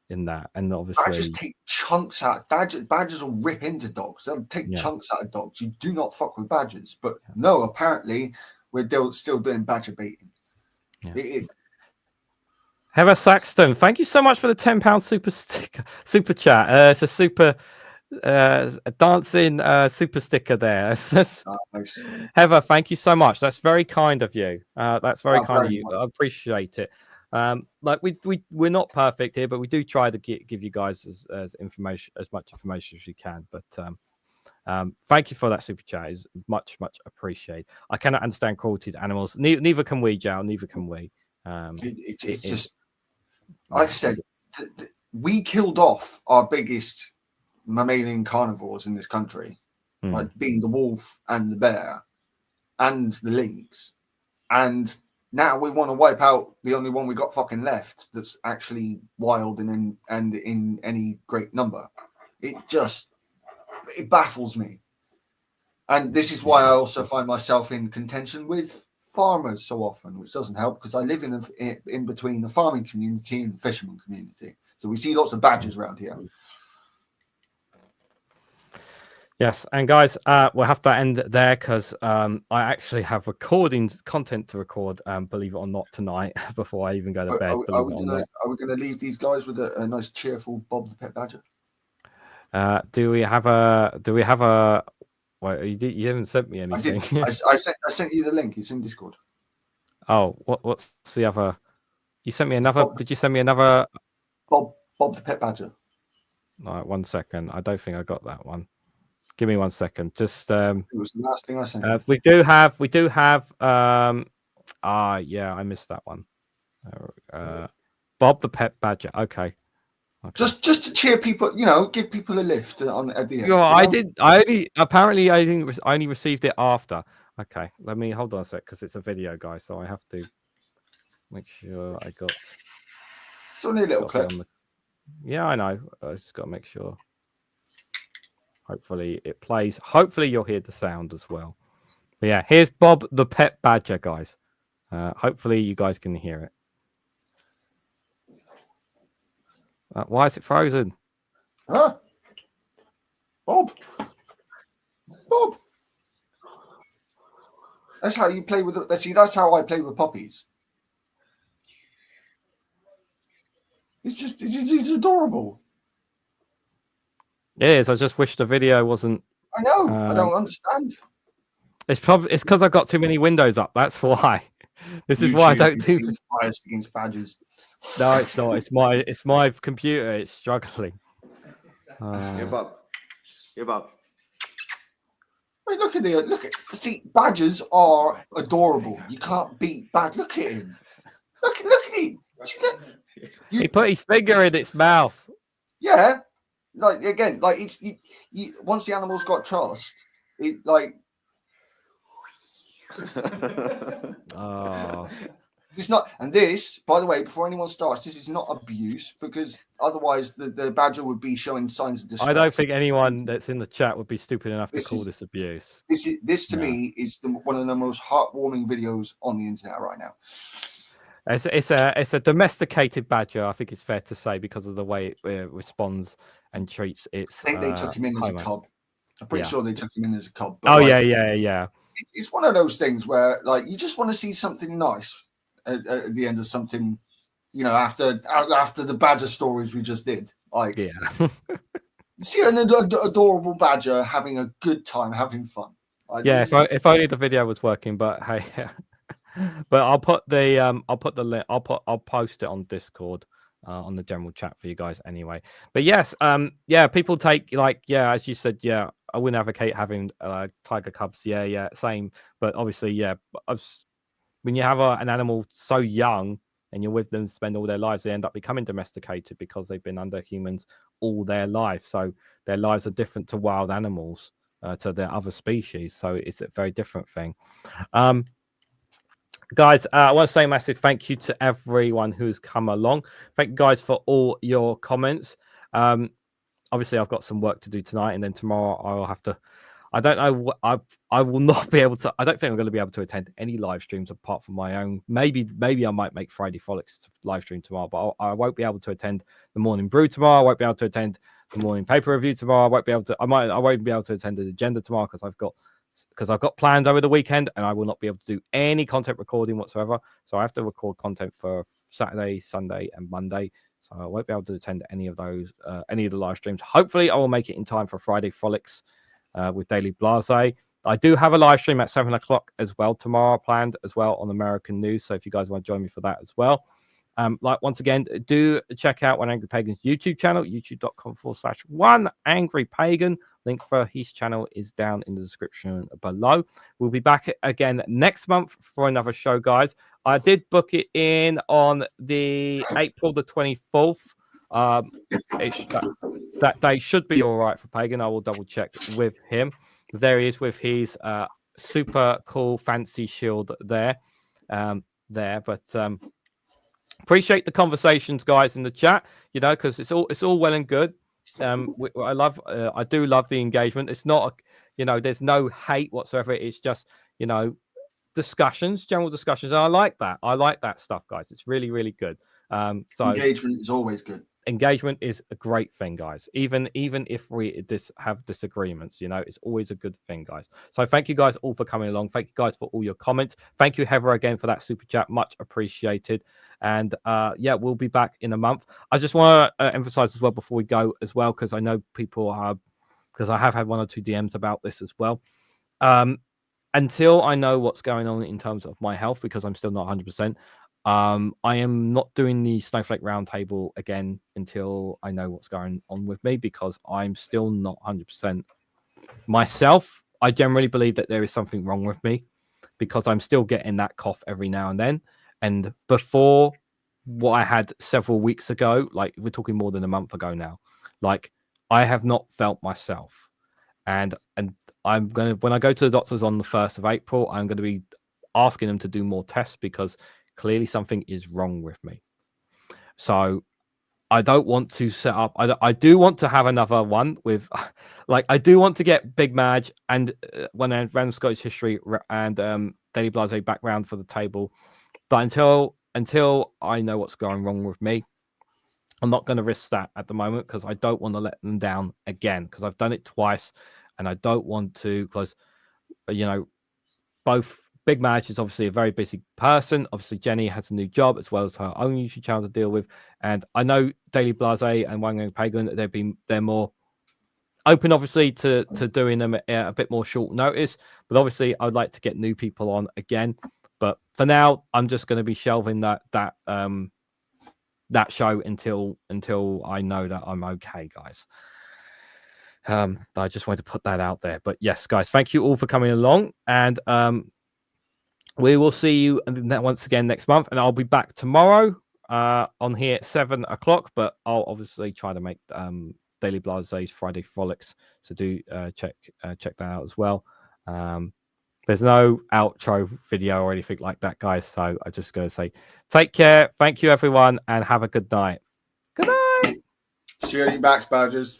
in that, and obviously badgers take chunks out. Badgers will rip into dogs. They'll take chunks out of dogs. You do not fuck with badgers, but no, apparently we're still doing badger baiting. Yeah. Heather Saxton, thank you so much for the £10 super chat. It's a super a dancing super sticker there. Nice. Heather, thank you so much. That's very kind of you. That's very kind of you. I appreciate it. Like we're not perfect here, but we do try to give you guys as much information as we can. But thank you for that super chat. It's much appreciated. I cannot understand cruelty to animals. Neither can we, Joe. Neither can we. It's just like I said, we killed off our biggest mammalian carnivores in this country, like being the wolf and the bear and the lynx, and now we want to wipe out the only one we got fucking left that's actually wild and in any great number. It baffles me. And this is why I also find myself in contention with farmers so often, which doesn't help because I live in between the farming community and the fisherman community. So we see lots of badgers around here. Yes, and guys, we'll have to end there because I actually have content to record, believe it or not, tonight before I even go to bed. Are we going to leave these guys with a nice, cheerful Bob the Pet Badger? Do we have a? Well, you haven't sent me anything. I sent you the link. It's in Discord. Oh, what's the other? You sent me another. Did you send me another? Bob the Pet Badger. All right, 1 second. I don't think I got that one. Give me 1 second. Just it was the last thing I sent. We do have yeah, I missed that one. Bob the Pet Badger. Okay. Just to cheer people, give people a lift at the end. I only received it after. Okay, let me hold on a sec because it's a video, guys, so I have to make sure I got. It's only a little clip. Yeah, I know. I just got to make sure. Hopefully it plays. Hopefully you'll hear the sound as well. But yeah, here's Bob the Pet Badger, guys. Hopefully you guys can hear it. Why is it frozen? Huh? Bob. That's how you play with. That's how I play with puppies. It's adorable. It is. I just wish the video wasn't. I know. I don't understand. It's because I've got too many windows up. That's why. This is why I don't do bias against badgers. No, it's not. It's my computer. It's struggling. Yeah, Bob. Wait, look at. See, badgers are adorable. You can't beat bad. Look at him. Look at him. He put his finger in its mouth. Yeah, like again, like it's once the animal's got trust, it like Oh, it's not. And this, by the way, before anyone starts, this is not abuse, because otherwise the badger would be showing signs of distress. I don't think anyone that's in the chat would be stupid enough to call this abuse. This to me is one of the most heartwarming videos on the internet right now. It's a domesticated badger, I think it's fair to say, because of the way it responds and treats its. I think they took him in as a cub. I'm pretty sure they took him in as a cub. But yeah. It's one of those things where, like, you just want to see something nice at the end of something, you know, after the badger stories we just did. Like, see an adorable badger having a good time, having fun. Like, if only the video was working, but hey. But I'll put the link. I'll post it on Discord, on the general chat for you guys anyway. But yes, people take, like, as you said, I wouldn't advocate having tiger cubs. Same. But obviously, when you have an animal so young and you're with them, spend all their lives, they end up becoming domesticated because they've been under humans all their life. So their lives are different to wild animals, to their other species. So it's a very different thing. Guys, I want to say a massive thank you to everyone who's come along. Thank you guys for all your comments. Obviously, I've got some work to do tonight, and then tomorrow I'll have to. I don't know. I will not be able to. I don't think I'm going to be able to attend any live streams apart from my own. Maybe I might make Friday Frolics live stream tomorrow, but I won't be able to attend the morning brew tomorrow. I won't be able to attend the morning paper review tomorrow. I won't be able to. I won't be able to attend the agenda tomorrow because I've got plans over the weekend, and I will not be able to do any content recording whatsoever. So I have to record content for Saturday, Sunday, and Monday. So I won't be able to attend any of those, any of the live streams. Hopefully, I will make it in time for Friday Frolics with Daily Blase. I do have a live stream at 7 o'clock as well tomorrow planned as well on American News. So if you guys want to join me for that as well. Once again, do check out One Angry Pagan's YouTube channel, youtube.com/One Angry Pagan. Link for his channel is down in the description below. We'll be back again next month for another show, guys. I did book it in on the April the 24th. That day should be all right for Pagan. I will double check with him. There he is with his super cool fancy shield there. Appreciate the conversations, guys, in the chat, you know, because it's all well and good. I do love the engagement. It's not, there's no hate whatsoever. It's just, discussions, general discussions. And I like that stuff, guys. It's really, really good. So engagement is always good. Engagement is a great thing, guys. Even if we have disagreements, it's always a good thing, guys. So thank you guys all for coming along. Thank you guys for all your comments. Thank you, Heather, again for that super chat. Much appreciated. And we'll be back in a month. I just want to emphasize as well before we go as well, because I know people have, because I have had 1 or 2 DMs about this as well. Until I know what's going on in terms of my health, because I'm still not 100%. I am not doing the Snowflake Roundtable again until I know what's going on with me, because I'm still not 100% myself. I generally believe that there is something wrong with me, because I'm still getting that cough every now and then. And before, what I had several weeks ago, like we're talking more than a month ago now, like I have not felt myself. And I'm going to, when I go to the doctors on the 1st of April, I'm going to be asking them to do more tests, because clearly something is wrong with me. So I don't want to set up. I do want to have another one with, like, I do want to get Big Madge and when I ran Scottish history and Daily Blase background for the table. But until I know what's going wrong with me, I'm not going to risk that at the moment, because I don't want to let them down again, because I've done it twice and I don't want to, because, both Big Madge is obviously a very busy person. Obviously, Jenny has a new job as well as her own YouTube channel to deal with. And I know Daily Blase and One Angry Pagan, they're more open, obviously, to doing them a bit more short notice. But obviously, I'd like to get new people on again. But for now, I'm just going to be shelving that show until I know that I'm okay, guys. I just wanted to put that out there. But yes, guys, thank you all for coming along, and we will see you once again next month, and I'll be back tomorrow. on here at 7 o'clock, but I'll obviously try to make Daily Blase's Friday Frolics, so do check that out as well. There's no outro video or anything like that, guys, so I just gotta say take care, thank you everyone, and have a good night. Good night. See you, Max Badgers.